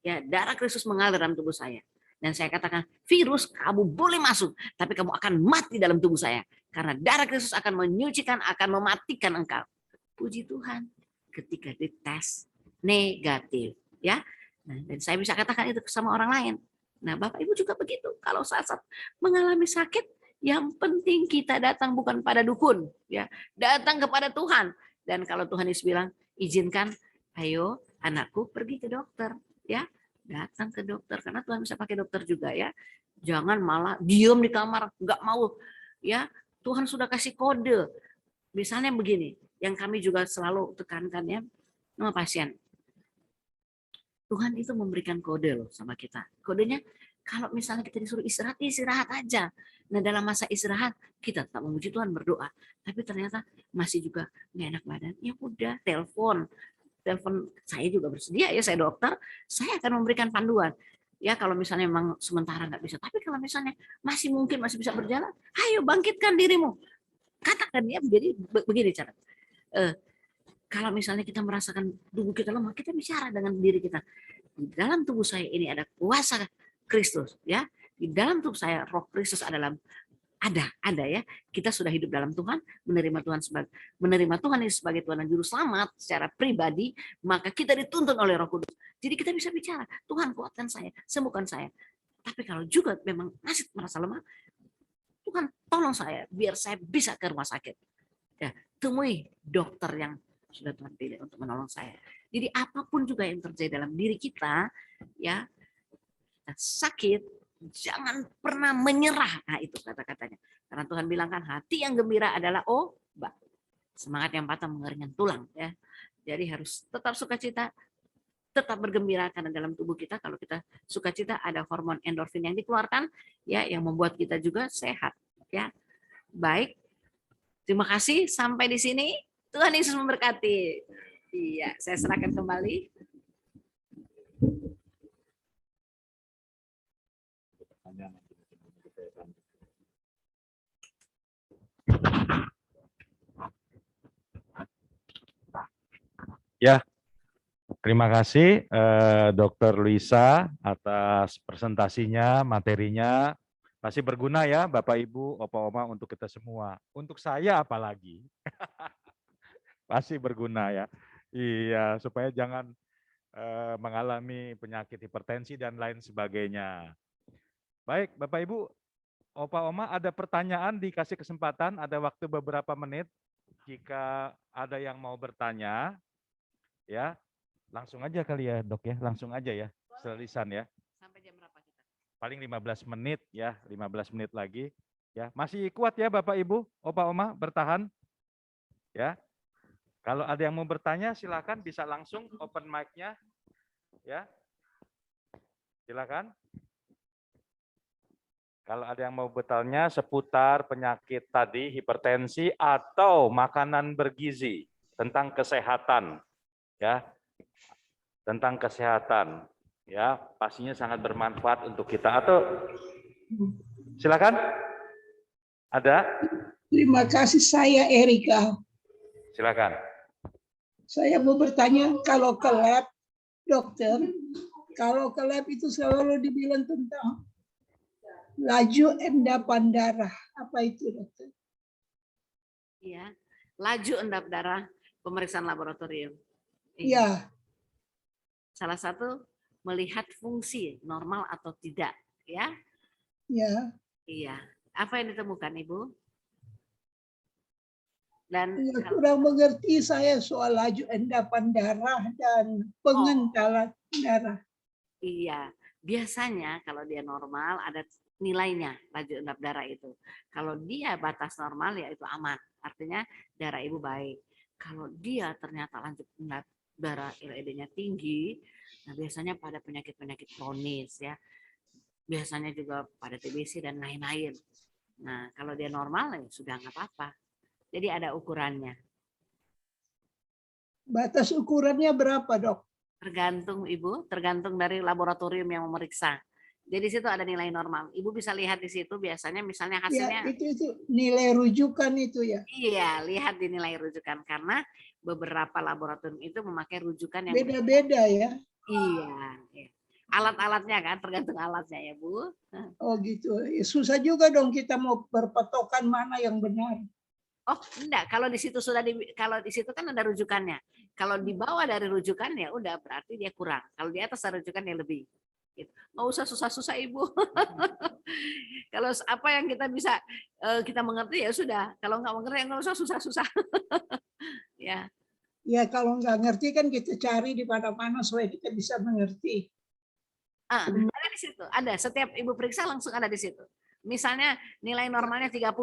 ya darah Kristus mengalir dalam tubuh saya, dan saya katakan virus kamu boleh masuk, tapi kamu akan mati dalam tubuh saya, karena darah Kristus akan menyucikan, akan mematikan engkau. Puji Tuhan, ketika dites negatif, ya. Nah, dan saya bisa katakan itu sama orang lain. Nah, Bapak Ibu juga begitu. Kalau saat-saat mengalami sakit, yang penting kita datang bukan pada dukun, ya, datang kepada Tuhan. Dan kalau Tuhan Yesus bilang, izinkan, ayo anakku pergi ke dokter, ya, datang ke dokter karena Tuhan bisa pakai dokter juga, ya. Jangan malah diam di kamar, nggak mau, ya. Tuhan sudah kasih kode. Misalnya begini, yang kami juga selalu tekankan, ya, sama pasien. Tuhan itu memberikan kode loh sama kita. Kodenya kalau misalnya kita disuruh istirahat, istirahat aja. Nah, dalam masa istirahat kita tetap memuji Tuhan, berdoa. Tapi ternyata masih juga nggak enak badan. Ya udah, telepon saya juga bersedia, ya, saya dokter, saya akan memberikan panduan. Ya, kalau misalnya memang sementara nggak bisa, tapi kalau misalnya masih mungkin masih bisa berjalan, ayo bangkitkan dirimu. Katakan dia begini cara. Kalau misalnya kita merasakan tubuh kita lemah, kita bicara dengan diri kita. Di dalam tubuh saya ini ada kuasa Kristus, ya. Di dalam tubuh saya Roh Kristus adalah ada, ya. Kita sudah hidup dalam Tuhan, menerima Tuhan sebagai Tuhan dan Juru Selamat secara pribadi, maka kita dituntun oleh Roh Kudus. Jadi kita bisa bicara, Tuhan kuatkan saya, sembuhkan saya. Tapi kalau juga memang masih merasa lemah, Tuhan tolong saya biar saya bisa ke rumah sakit. Ya, temui dokter yang sudah Tuhan pilih untuk menolong saya. Jadi apapun juga yang terjadi dalam diri kita, ya, kita sakit, jangan pernah menyerah. Nah, itu kata-katanya. Karena Tuhan bilang kan hati yang gembira adalah obat. Semangat yang patah mengeringan tulang, ya. Jadi harus tetap sukacita, tetap bergembira karena dalam tubuh kita kalau kita sukacita ada hormon endorfin yang dikeluarkan, ya, yang membuat kita juga sehat, ya. Baik. Terima kasih sampai di sini. Tuhan Yesus memberkati. Iya, saya serahkan kembali. Ya, terima kasih Dr. Luisa atas presentasinya, materinya. Pasti berguna ya Bapak Ibu, Opa Oma untuk kita semua. Untuk saya apalagi. Pasti berguna ya. Iya, supaya jangan mengalami penyakit hipertensi dan lain sebagainya. Baik, Bapak Ibu, Opa Oma ada pertanyaan, dikasih kesempatan, ada waktu beberapa menit. Jika ada yang mau bertanya, ya langsung aja kali ya Dok ya, langsung aja ya, selilisan ya. Sampai jam berapa kita? Paling 15 menit ya, 15 menit lagi. Ya, masih kuat ya Bapak Ibu, Opa Oma bertahan. Ya. Kalau ada yang mau bertanya silakan bisa langsung open mic-nya. Ya. Silakan. Kalau ada yang mau bertanya seputar penyakit tadi, hipertensi atau makanan bergizi, tentang kesehatan, ya, tentang kesehatan, ya, pastinya sangat bermanfaat untuk kita. Atau silakan, ada? Terima kasih, saya Erika. Silakan. Saya mau bertanya, kalau ke lab, dokter, kalau ke lab itu selalu dibilang tentang laju endapan darah. Apa itu, dokter? Iya, laju endap darah, pemeriksaan laboratorium. Iya. Salah satu melihat fungsi normal atau tidak, ya. Iya. Iya. Apa yang ditemukan, Ibu? Dan Ya, kurang mengerti saya soal laju endapan darah dan pengentalan darah. Iya, biasanya kalau dia normal ada nilainya laju endap darah itu. Kalau dia batas normal ya itu aman, artinya darah ibu baik. Kalau dia ternyata laju endap darah LED-nya tinggi, nah biasanya pada penyakit-penyakit kronis ya, biasanya juga pada TBC dan lain-lain. Nah kalau dia normal ya sudah nggak apa-apa. Jadi ada ukurannya. Batas ukurannya berapa, Dok? Tergantung Ibu, tergantung dari laboratorium yang memeriksa. Jadi di situ ada nilai normal. Ibu bisa lihat di situ biasanya misalnya hasilnya. Ya, itu nilai rujukan itu ya. Iya, lihat di nilai rujukan karena beberapa laboratorium itu memakai rujukan yang beda-beda ya. Iya, iya. Alat-alatnya kan tergantung alatnya ya, Bu. Oh gitu. Susah juga dong kita mau berpatokan mana yang benar. Oh, enggak, kalau di situ kalau di situ kan ada rujukannya. Kalau di bawah dari rujukan ya udah berarti dia kurang. Kalau di atas ada rujukan ya lebih. Gitu. Nggak usah susah-susah Ibu. Kalau apa yang kita bisa kita mengerti ya sudah. Kalau nggak mengerti nggak usah susah-susah. Ya. Ya kalau nggak ngerti kan kita cari di mana-mana supaya kita bisa mengerti. Ada di situ, ada. Setiap Ibu periksa langsung ada di situ. Misalnya nilai normalnya 30.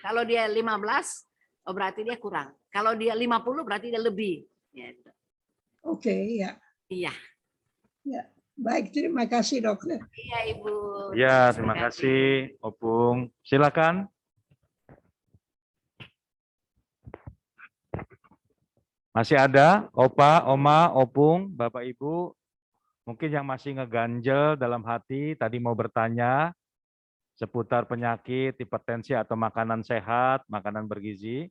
Kalau dia 15, oh berarti dia kurang. Kalau dia 50 berarti dia lebih. Gitu. Oke, ya. Iya. Ya. Baik, terima kasih dokter. Iya Ibu. Ya, terima kasih Opung. Silakan. Masih ada Opa, Oma, Opung, Bapak Ibu, mungkin yang masih ngeganjel dalam hati tadi mau bertanya seputar penyakit, hipertensi atau makanan sehat, makanan bergizi.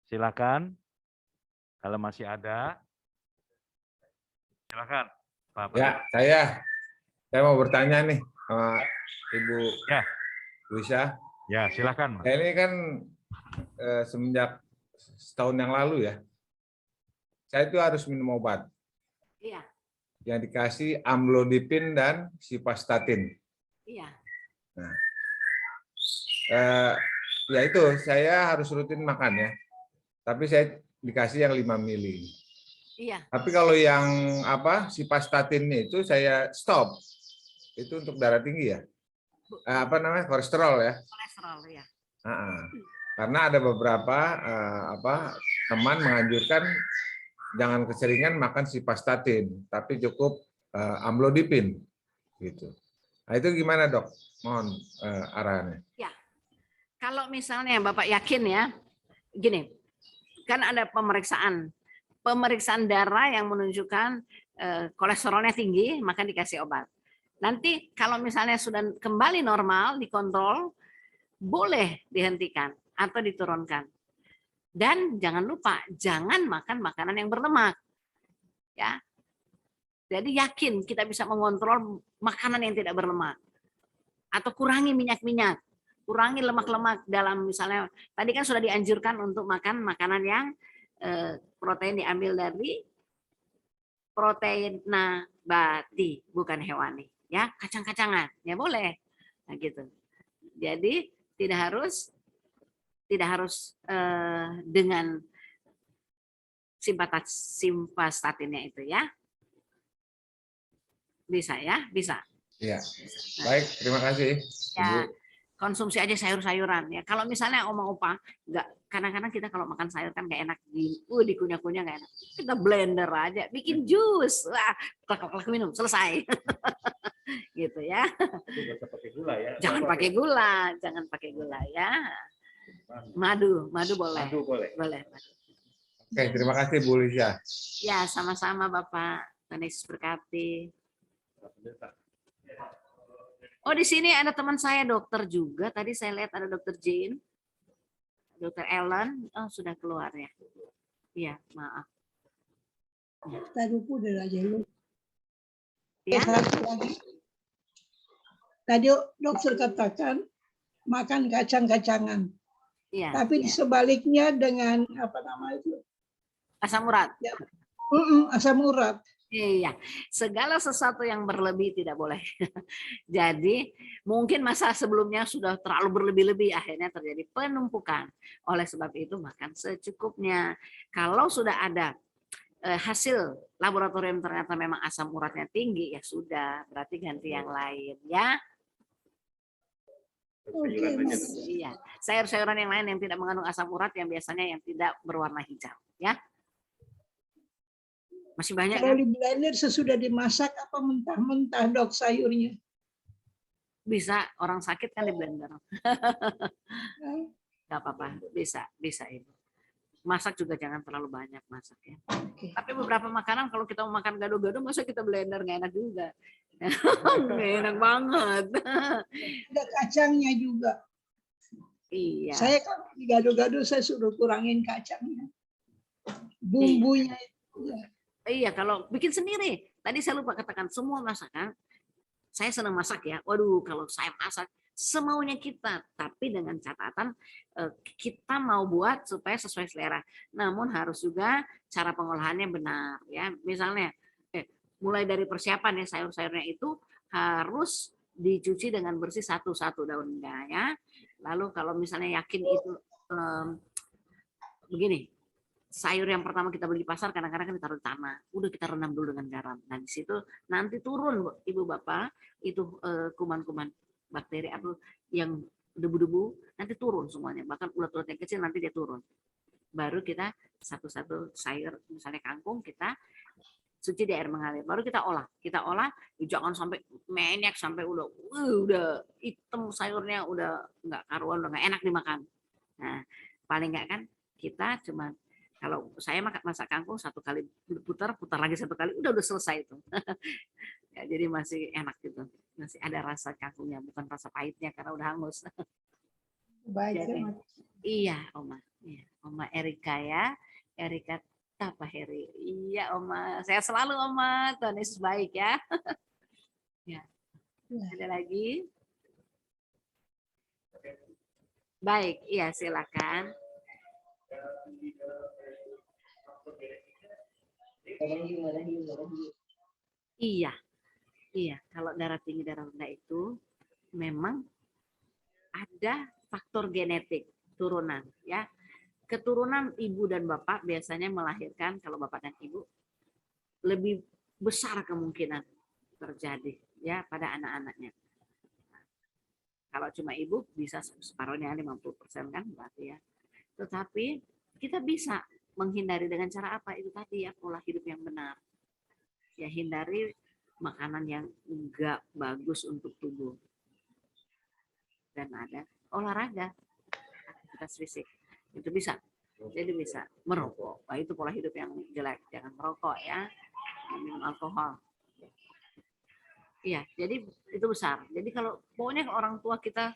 Silakan. Kalau masih ada. Silakan. Pak. Ya, saya mau bertanya nih sama Ibu Ya. Luisa. Ya, silakan. Saya ini kan semenjak setahun yang lalu ya, saya itu harus minum obat. Iya. Yang dikasih amlodipin dan simvastatin. Iya. Nah, ya itu saya harus rutin makan ya. Tapi saya dikasih yang 5 mili. Iya. Tapi kalau yang simvastatin itu saya stop. Itu untuk darah tinggi ya. Kolesterol ya. Kolesterol ya. Karena ada beberapa teman menganjurkan jangan keseringan makan simvastatin, tapi cukup amlodipin gitu. Nah, itu gimana dok? Mohon arahannya. Ya, kalau misalnya Bapak yakin ya, gini, kan ada pemeriksaan darah yang menunjukkan kolesterolnya tinggi, maka dikasih obat. Nanti kalau misalnya sudah kembali normal, dikontrol, boleh dihentikan atau diturunkan. Dan jangan lupa, jangan makan makanan yang berlemak. Ya. Jadi yakin kita bisa mengontrol makanan yang tidak berlemak. Atau kurangi minyak-minyak, kurangi lemak-lemak dalam misalnya, tadi kan sudah dianjurkan untuk makan makanan yang protein diambil dari protein nabati, bukan hewani. Ya, kacang-kacangan, ya boleh. Nah gitu. Jadi tidak harus dengan simvastatinnya itu ya. Bisa ya, bisa. Iya. Baik, terima kasih. Ya, konsumsi aja sayur-sayuran ya. Kalau misalnya oma-opa enggak, kadang-kadang kita kalau makan sayur kan nggak enak dikunyah-kunyah nggak enak. Kita blender aja, bikin jus. Wah, klak minum, selesai. Gitu ya. Jangan pakai gula, ya. Madu boleh. Boleh. Oke, terima kasih Bu Lisa. Ya, sama-sama Bapak. Tuhan Yesus berkati. Oh, di sini ada teman saya dokter juga. Tadi saya lihat ada dokter Jane. Dokter Ellen. Oh, sudah keluar ya. Iya, maaf. Tadi udah aja lu. Ya. Tadi dokter katakan makan kacang-kacangan. Iya. Tapi sebaliknya dengan apa nama itu? Asam urat. Ya. Asam urat. Iya, segala sesuatu yang berlebih tidak boleh. Jadi mungkin masa sebelumnya sudah terlalu berlebih-lebih, akhirnya terjadi penumpukan. Oleh sebab itu makan secukupnya. Kalau sudah ada hasil laboratorium ternyata memang asam uratnya tinggi, ya sudah, berarti ganti yang lain ya. Iya, sayur-sayuran yang lain yang tidak mengandung asam urat yang biasanya yang tidak berwarna hijau, ya. Masih banyak. Kalau di blender sesudah dimasak apa mentah-mentah dok sayurnya? Bisa, orang sakit kan di blender. Gak apa-apa, bisa Ibu. Masak juga jangan terlalu banyak masak ya. Okay. Tapi beberapa makanan kalau kita mau makan gado-gado masa kita blender nggak enak juga. Nggak enak banget. Ada kacangnya juga. Iya. Saya kalau di gado-gado saya suruh kurangin kacangnya. Bumbunya itu. Iya, kalau bikin sendiri. Tadi saya lupa katakan semua masakan. Saya senang masak ya. Waduh, kalau saya masak semaunya kita, tapi dengan catatan kita mau buat supaya sesuai selera. Namun harus juga cara pengolahannya benar ya. Misalnya mulai dari persiapan ya, sayur-sayurnya itu harus dicuci dengan bersih satu-satu daunnya ya. Lalu kalau misalnya yakin itu begini, sayur yang pertama kita beli di pasar kadang-kadang kan ditaruh di tanah, udah kita rendam dulu dengan garam. Nah di situ nanti turun ibu bapak itu kuman-kuman bakteri atau yang debu-debu nanti turun semuanya, bahkan ulat-ulat yang kecil nanti dia turun. Baru kita satu-satu sayur, misalnya kangkung kita cuci di air mengalir, baru kita olah. Jangan sampai menyek sampai udah hitam sayurnya, udah nggak karuan, udah nggak enak dimakan. Nah paling nggak kan kita cuma, kalau saya masak kangkung 1 kali putar lagi 1 kali, udah selesai itu. Ya, jadi masih enak gitu, masih ada rasa kangkungnya, bukan rasa pahitnya karena udah hangus. Baik, Jadi, iya Oma, iya, Oma Erika ya, Erika Tapaheri. Iya Oma, saya selalu Oma, Tuhan Yesus baik ya. Ya. Ada lagi? Baik, iya silakan. Iya, iya. Kalau darah tinggi, darah rendah itu memang ada faktor genetik turunan, ya. Keturunan ibu dan bapak biasanya melahirkan, kalau bapak dan ibu, lebih besar kemungkinan terjadi ya pada anak-anaknya. Kalau cuma ibu bisa separuhnya 50% kan berarti ya. Tetapi kita bisa menghindari dengan cara apa? Itu tadi ya, pola hidup yang benar. Ya hindari makanan yang enggak bagus untuk tubuh. Dan ada olahraga, aktivitas fisik. Itu bisa. Jadi bisa merokok. Nah, itu pola hidup yang jelek. Jangan merokok ya. Minum alkohol. Iya, jadi itu besar. Jadi kalau pokoknya orang tua kita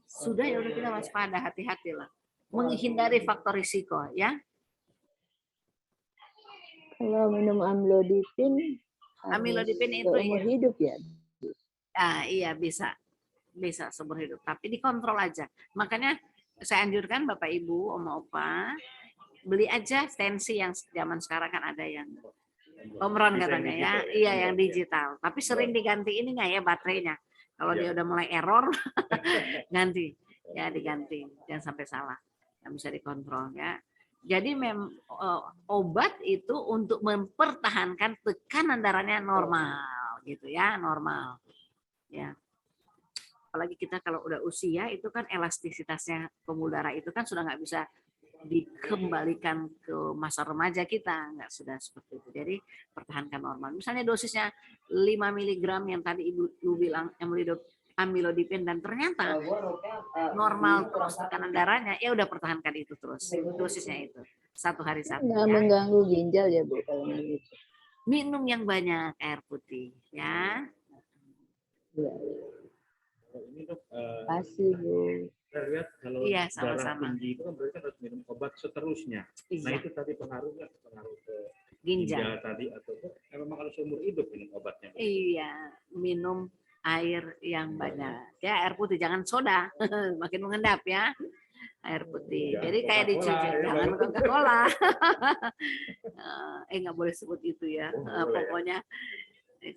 sudah, ya udah kita waspada, hati-hatilah. Menghindari faktor risiko ya. Kalau minum amlodipin Itu seumur hidup ya. Ah, iya bisa seumur hidup, tapi dikontrol aja. Makanya saya anjurkan Bapak Ibu, Oma Opa, beli aja tensi yang zaman sekarang kan ada yang Omron katanya ya, iya yang digital. Tapi sering diganti ini nggak ya baterainya. Kalau dia udah mulai error, ganti ya, diganti, jangan sampai salah. Yang bisa dikontrol ya. Jadi obat itu untuk mempertahankan tekanan darahnya normal gitu ya, normal. Ya. Apalagi kita kalau udah usia itu kan elastisitasnya pembuluh darah itu kan sudah nggak bisa dikembalikan ke masa remaja kita, nggak sudah seperti itu. Jadi pertahankan normal. Misalnya dosisnya 5 mg yang tadi Ibu bilang amlodipin dan ternyata normal terus tekanan darahnya, ya udah pertahankan itu terus dosisnya itu 1 hari 1 Nggak ya. mengganggu ginjal ya Bu kalau gitu. Minum yang banyak air putih ya. Ya. Ini dok, Kasih Bu. saya lihat kalau Iya, darah sama-sama. tinggi itu kan berarti harus minum obat seterusnya. Nah Iya, itu tadi pengaruh ke ginjal. ginjal tadi atau memang kalau seumur hidup minum obatnya? Iya, minum air yang banyak. Ya, air putih, jangan soda. Makin mengendap ya. Air putih. Jangan Jadi kayak Coca-Cola, dicuci, ya, jangan baru. Coca-Cola. Nggak boleh sebut itu ya. boleh. Pokoknya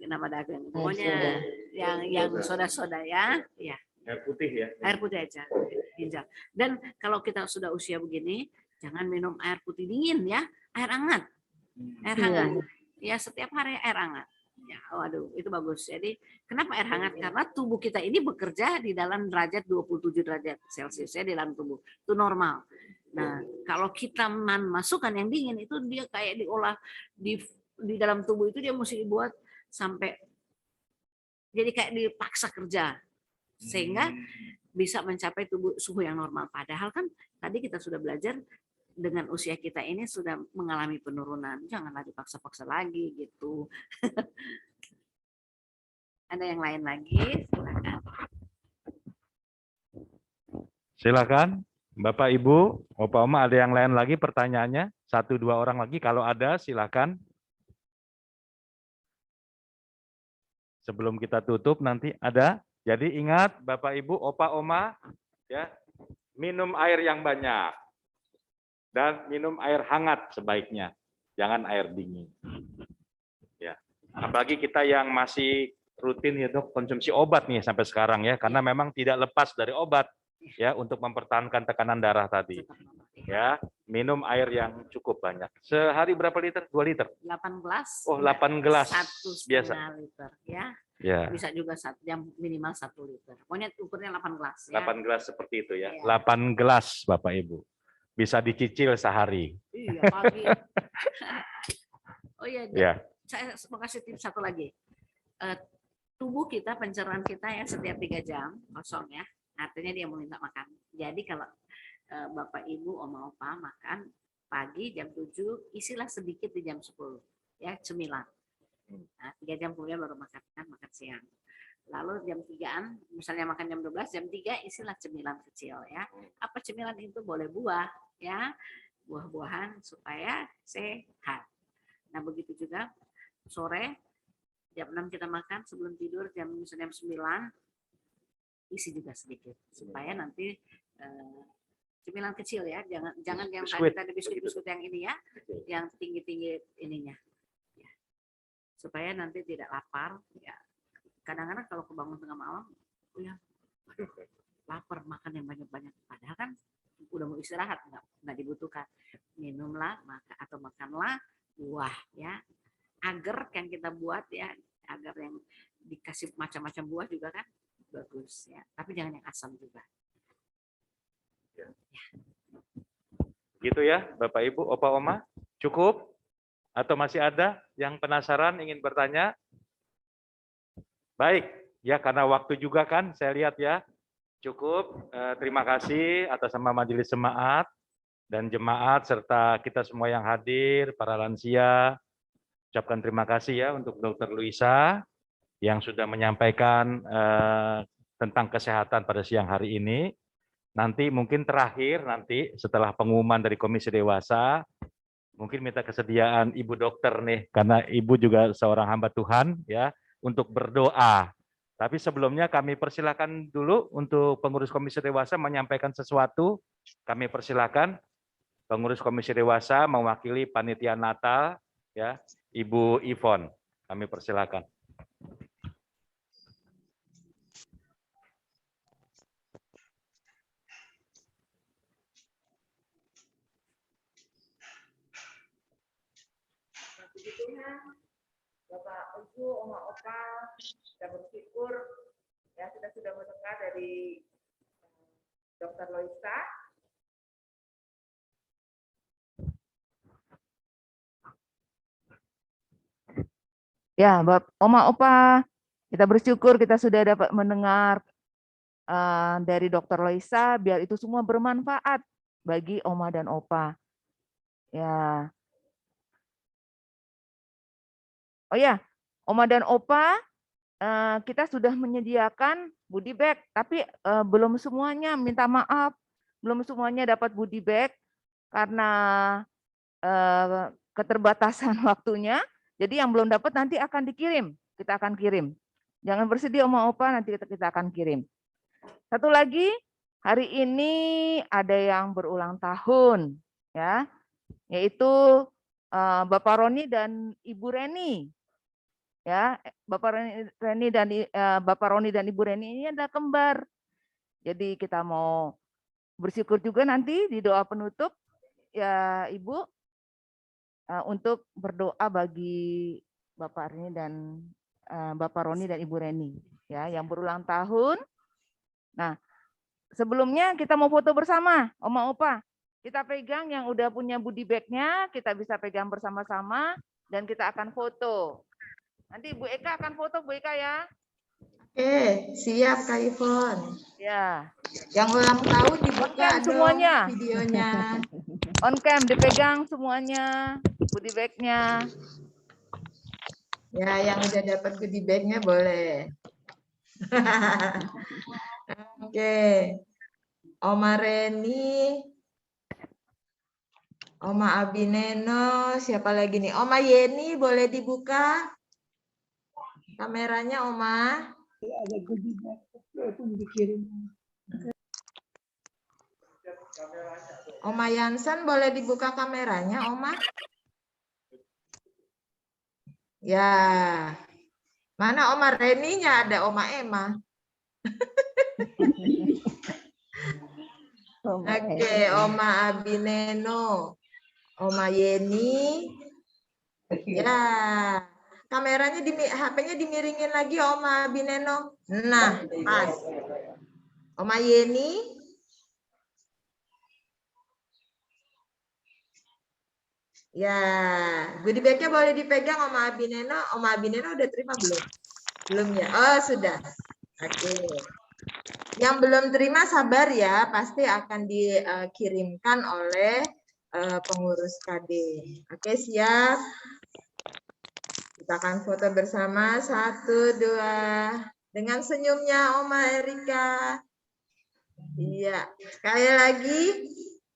nama dagang. Pokoknya yang soda-soda ya. Ya, Air putih ya. air putih aja, ginjal. Dan kalau kita sudah usia begini, jangan minum air putih dingin ya, air hangat. Air hangat. Ya, setiap hari air hangat. Ya, waduh, itu bagus. Jadi, kenapa air hangat? Karena tubuh kita ini bekerja di dalam derajat 27 derajat Celcius ya, di dalam tubuh. Itu normal. Nah, kalau kita masukkan yang dingin itu dia kayak diolah di dalam tubuh itu, dia mesti dibuat sampai jadi kayak dipaksa kerja sehingga bisa mencapai suhu yang normal. Padahal kan tadi kita sudah belajar dengan usia kita ini sudah mengalami penurunan. Janganlah dipaksa-paksa lagi gitu. Ada yang lain lagi? Silakan. Silakan, Bapak Ibu, Opa Oma, ada yang lain lagi pertanyaannya? 1-2 orang lagi, kalau ada silakan. Sebelum kita tutup nanti ada. Jadi ingat Bapak Ibu, Opa Oma, ya, minum air yang banyak. Dan minum air hangat sebaiknya. Jangan air dingin. Ya. Bagi kita yang masih rutin ya dok konsumsi obat nih sampai sekarang ya, karena memang tidak lepas dari obat ya untuk mempertahankan tekanan darah tadi. Ya, minum air yang cukup banyak. Sehari berapa liter? 2 liter? 8 gelas. Oh, 8 gelas. 1,5 biasa. liter ya. Ya. Bisa juga yang minimal 1 liter. Pokoknya ukurnya 8 gelas ya. 8 gelas seperti itu ya. Iya. 8 gelas Bapak Ibu. Bisa dicicil sehari. Iya, pagi. Oh iya, Ya. saya mau kasih tips satu lagi. Tubuh kita, pencernaan kita ya setiap 3 jam kosong ya. Artinya dia mau minta makan. Jadi kalau Bapak Ibu, Oma Opa makan pagi jam 7, isilah sedikit di jam 10 ya, cemilan. Nah, 3 jam kemudian baru makan siang. Lalu jam 3-an, misalnya makan jam 12, jam 3 isilah cemilan kecil ya. Apa cemilan itu? Boleh buah ya, buah-buahan supaya sehat. Nah begitu juga sore jam 6 kita makan, sebelum tidur misalnya jam 9 isi juga sedikit supaya nanti cemilan kecil ya, jangan yang tadi biskuit yang ini ya, yang tinggi ininya, ya. Supaya nanti tidak lapar. Ya. Kadang-kadang kalau kebangun tengah malam, ya, aduh, lapar makan yang banyak-banyak. Padahal kan udah mau istirahat, nggak dibutuhkan. Minumlah atau makanlah buah ya, agar yang kita buat ya, agar yang dikasih macam-macam buah juga kan bagus ya. Tapi jangan yang asam juga. Ya. Gitu ya Bapak Ibu, Opa Oma, cukup? Atau masih ada yang penasaran ingin bertanya? Baik, ya karena waktu juga kan saya lihat ya. Cukup, terima kasih atas nama Majelis Jemaat dan jemaat serta kita semua yang hadir, para lansia. Ucapkan terima kasih ya untuk Dr. Luisa yang sudah menyampaikan tentang kesehatan pada siang hari ini. Nanti mungkin terakhir nanti setelah pengumuman dari Komisi Dewasa, mungkin minta kesediaan Ibu Dokter nih, karena Ibu juga seorang hamba Tuhan ya, untuk berdoa. Tapi sebelumnya kami persilakan dulu untuk pengurus Komisi Dewasa menyampaikan sesuatu. Kami persilakan pengurus Komisi Dewasa mewakili panitia Natal ya, Ibu Ivon. Kami persilakan. Bapak Ibu, Oma Opa, kita bersyukur ya kita sudah mendengar dari Dr. Loisa. Ya, Oma Opa, kita bersyukur kita sudah dapat mendengar dari Dr. Loisa, biar itu semua bermanfaat bagi Oma dan Opa. Ya. Oh ya, Oma dan Opa, kita sudah menyediakan goodie bag, tapi belum semuanya, minta maaf, belum semuanya dapat goodie bag karena keterbatasan waktunya. Jadi yang belum dapat nanti akan dikirim, kita akan kirim. Jangan bersedih Oma Opa, nanti kita akan kirim. Satu lagi, hari ini ada yang berulang tahun, ya, yaitu Bapak Roni dan Ibu Reni. Ya, Bapak Roni dan Ibu Reni ini adalah kembar. Jadi kita mau bersyukur juga nanti di doa penutup ya Ibu untuk berdoa bagi Bapak Reni dan Bapak Roni dan Ibu Reni ya yang berulang tahun. Nah, sebelumnya kita mau foto bersama, Oma Opa. Kita pegang yang udah punya goodie bag-nya, kita bisa pegang bersama-sama dan kita akan foto. Nanti Bu Eka akan foto, Bu Eka ya. Oke, siap Kak Ivon. Ya. Yang ulang tahun dibuka dong semuanya videonya. On cam dipegang semuanya, goodie bag-nya. Ya, yang udah dapat goodie bag-nya boleh. Oke. Oma Reni, Oma Abineno, siapa lagi nih? Oma Yeni boleh dibuka kameranya, Oma. Ada goodie bag itu dikirim. Oma Yansan boleh dibuka kameranya, Oma. Ya, mana Oma Reninya? Ada Oma Emma. Oke, Oma Abineno, Oma Yeni. Ya, kameranya HP-nya dimiringin lagi Oma Abineno. Nah, pas. Oma Yeni. Ya, goodie bag-nya boleh dipegang Oma Abineno. Oma Abineno udah terima belum? Belum ya? Oh, sudah. Oke. Yang belum terima sabar ya, pasti akan dikirimkan oleh pengurus KD. Oke, siap. Kita akan foto bersama. 1, 2. Dengan senyumnya Oma Erika. Iya. Sekali lagi.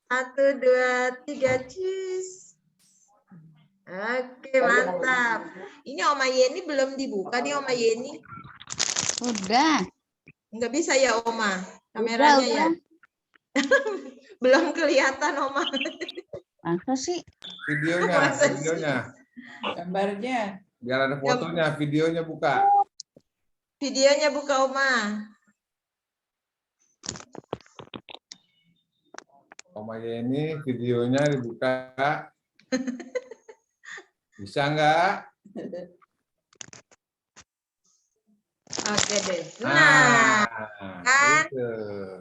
1, 2, 3. Cheese. Oke, mantap. Ini Oma Yeni belum dibuka nih Oma Yeni. Udah. Enggak bisa ya Oma. Kameranya Udah. ya. Belum kelihatan Oma. Masa sih? Videonya. Gambarnya. Biar ada fotonya, videonya buka. Videonya buka Oma. Oma Yeni, videonya dibuka. Bisa enggak? Oke deh. Nah, kan gitu.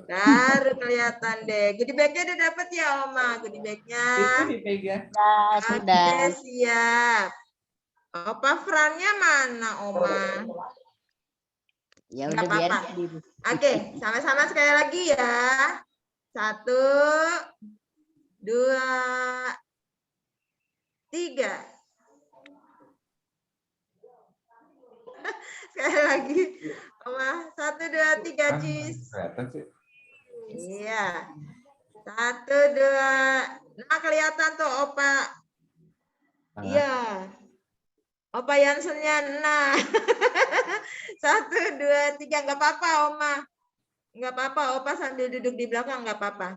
baru kelihatan deh. Goodie bag-nya udah dapet ya Oma, goodie bag-nya. Itu dipegang. Sudah. Oke, siap. Opa Frannya mana Oma? Ya Nggak udah biar. apa-apa. Oke, sama-sama sekali lagi ya. 1, 2, 3. Sekali lagi. Oma, 1, 2, 3, cheese. Kelihatan sih. Iya. 1, 2. Nah, kelihatan tuh Opa. Iya. Opa Yansennya. Nah. 1, 2, 3. Nggak apa-apa, Oma. Nggak apa-apa, Opa sambil duduk di belakang nggak apa-apa.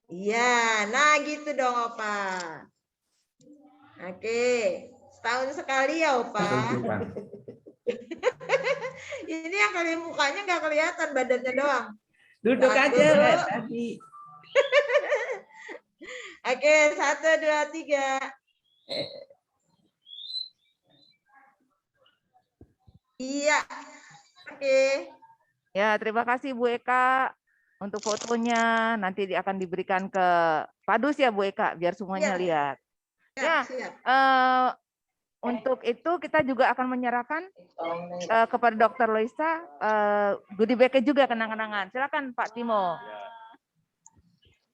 Iya, nah gitu dong Opa. Oke. Setahun sekali ya Opa. Ini yang kali mukanya nggak kelihatan, badannya doang. Duduk aja kayak tadi. Oke, 1, 2, 3. Iya. Oke. Ya, terima kasih Bu Eka untuk fotonya. Nanti akan diberikan ke Padus ya Bu Eka, biar semuanya lihat. Ya, untuk itu kita juga akan menyerahkan kepada Dr. Loisa goodie bag-nya juga kenang-kenangan. Silakan Pak Timo.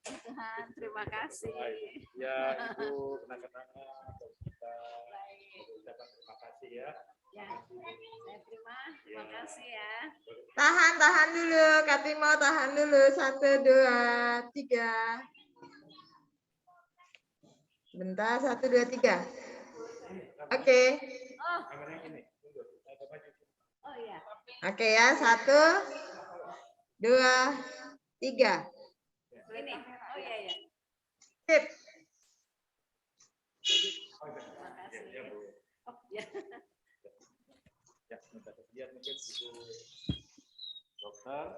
Tuhan, terima kasih. Ya, Ibu kenang-kenangan kita ucapkan terima kasih ya. Ya, saya terima kasih ya. Tahan dulu, Kak Timo, tahan dulu. 1, 2, 3. Bentar, 1, 2, 3. Oke. Oh iya. Oke ya, 1, 2, 3. Ini. Oh iya ya. Sip. Terima kasih. Oh ya. Ya, minta lihat mungkin Ibu Dokter.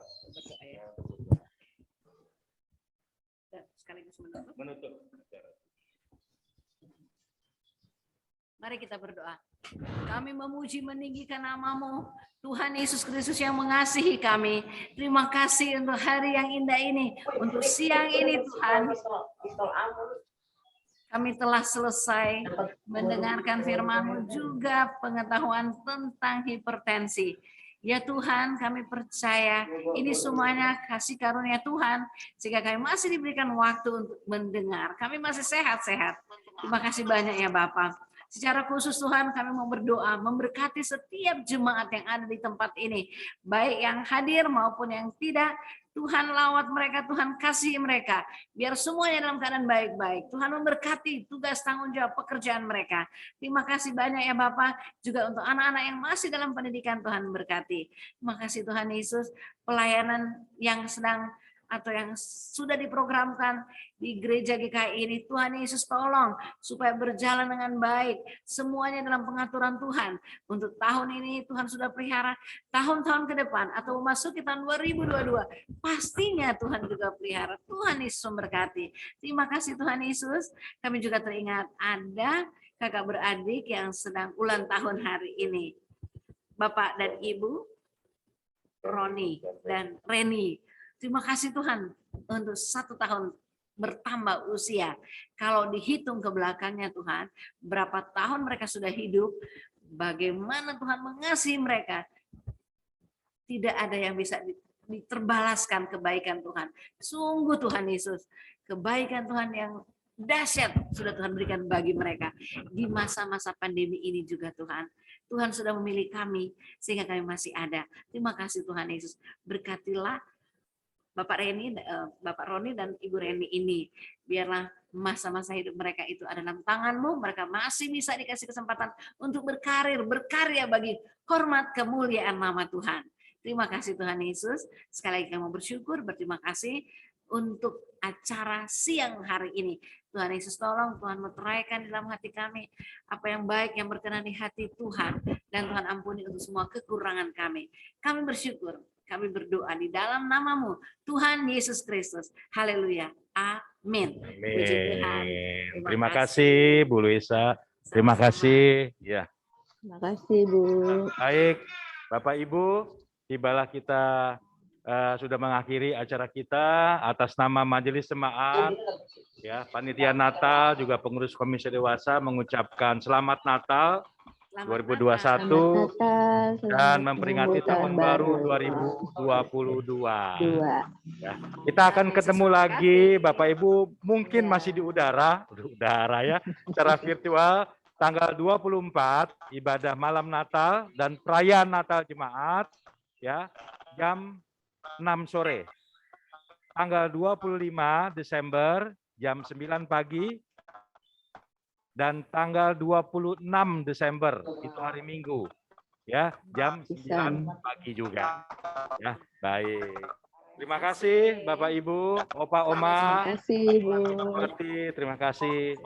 Sekaligus menutup. Menutup. Mari kita berdoa. Kami memuji meninggikan nama-Mu, Tuhan Yesus Kristus yang mengasihi kami. Terima kasih untuk hari yang indah ini, untuk siang ini Tuhan. Kami telah selesai mendengarkan firman-Mu juga pengetahuan tentang hipertensi. Ya Tuhan, kami percaya ini semuanya kasih karunia Tuhan, sehingga kami masih diberikan waktu untuk mendengar. Kami masih sehat-sehat. Terima kasih banyak ya Bapak. Secara khusus Tuhan kami mau berdoa, memberkati setiap jemaat yang ada di tempat ini. Baik yang hadir maupun yang tidak. Tuhan lawat mereka, Tuhan kasih mereka. Biar semuanya dalam keadaan baik-baik. Tuhan memberkati tugas tanggung jawab pekerjaan mereka. Terima kasih banyak ya Bapak. Juga untuk anak-anak yang masih dalam pendidikan Tuhan memberkati. Terima kasih Tuhan Yesus. Pelayanan yang sedang atau yang sudah diprogramkan di gereja GKI ini, Tuhan Yesus tolong supaya berjalan dengan baik, semuanya dalam pengaturan Tuhan. Untuk tahun ini Tuhan sudah pelihara, tahun-tahun ke depan atau memasuki tahun 2022, pastinya Tuhan juga pelihara. Tuhan Yesus memberkati. Terima kasih Tuhan Yesus. Kami juga teringat ada kakak beradik yang sedang ulang tahun hari ini. Bapak dan Ibu Roni dan Reni. Terima kasih Tuhan untuk 1 tahun bertambah usia. Kalau dihitung ke belakangnya Tuhan, berapa tahun mereka sudah hidup, bagaimana Tuhan mengasihi mereka. Tidak ada yang bisa diterbalaskan kebaikan Tuhan. Sungguh Tuhan Yesus, kebaikan Tuhan yang dahsyat sudah Tuhan berikan bagi mereka. Di masa-masa pandemi ini juga Tuhan. Tuhan sudah memilih kami sehingga kami masih ada. Terima kasih Tuhan Yesus. Berkatilah Bapak Roni dan Ibu Reni ini. Biarlah masa-masa hidup mereka itu ada dalam tangan-Mu. Mereka masih bisa dikasih kesempatan untuk berkarir, berkarya bagi hormat kemuliaan nama Tuhan. Terima kasih Tuhan Yesus. Sekali lagi kami bersyukur, berterima kasih untuk acara siang hari ini. Tuhan Yesus tolong, Tuhan meteraikan di dalam hati kami apa yang baik yang berkenan di hati Tuhan. Dan Tuhan ampuni untuk semua kekurangan kami. Kami bersyukur. Kami berdoa di dalam nama-Mu, Tuhan Yesus Kristus. Haleluya. Amin. Terima kasih Bu Luisa. Terima kasih. Ya. Terima kasih Bu. Baik, Bapak Ibu, tibalah kita sudah mengakhiri acara kita atas nama Majelis Jemaat, ya, Panitia Natal, juga pengurus Komisi Dewasa mengucapkan Selamat Natal 2021 dan memperingati tahun baru 2022. Ya, kita akan ketemu lagi Bapak Ibu, mungkin masih di udara ya, secara virtual tanggal 24 ibadah malam Natal dan perayaan Natal Jemaat ya, jam 6 sore. Tanggal 25 Desember jam 9 pagi. Dan tanggal 26 Desember itu hari Minggu ya, jam 9 pagi juga. Ya, baik. Terima kasih Bapak Ibu, Opa Oma. Terima kasih Bu. Terima kasih.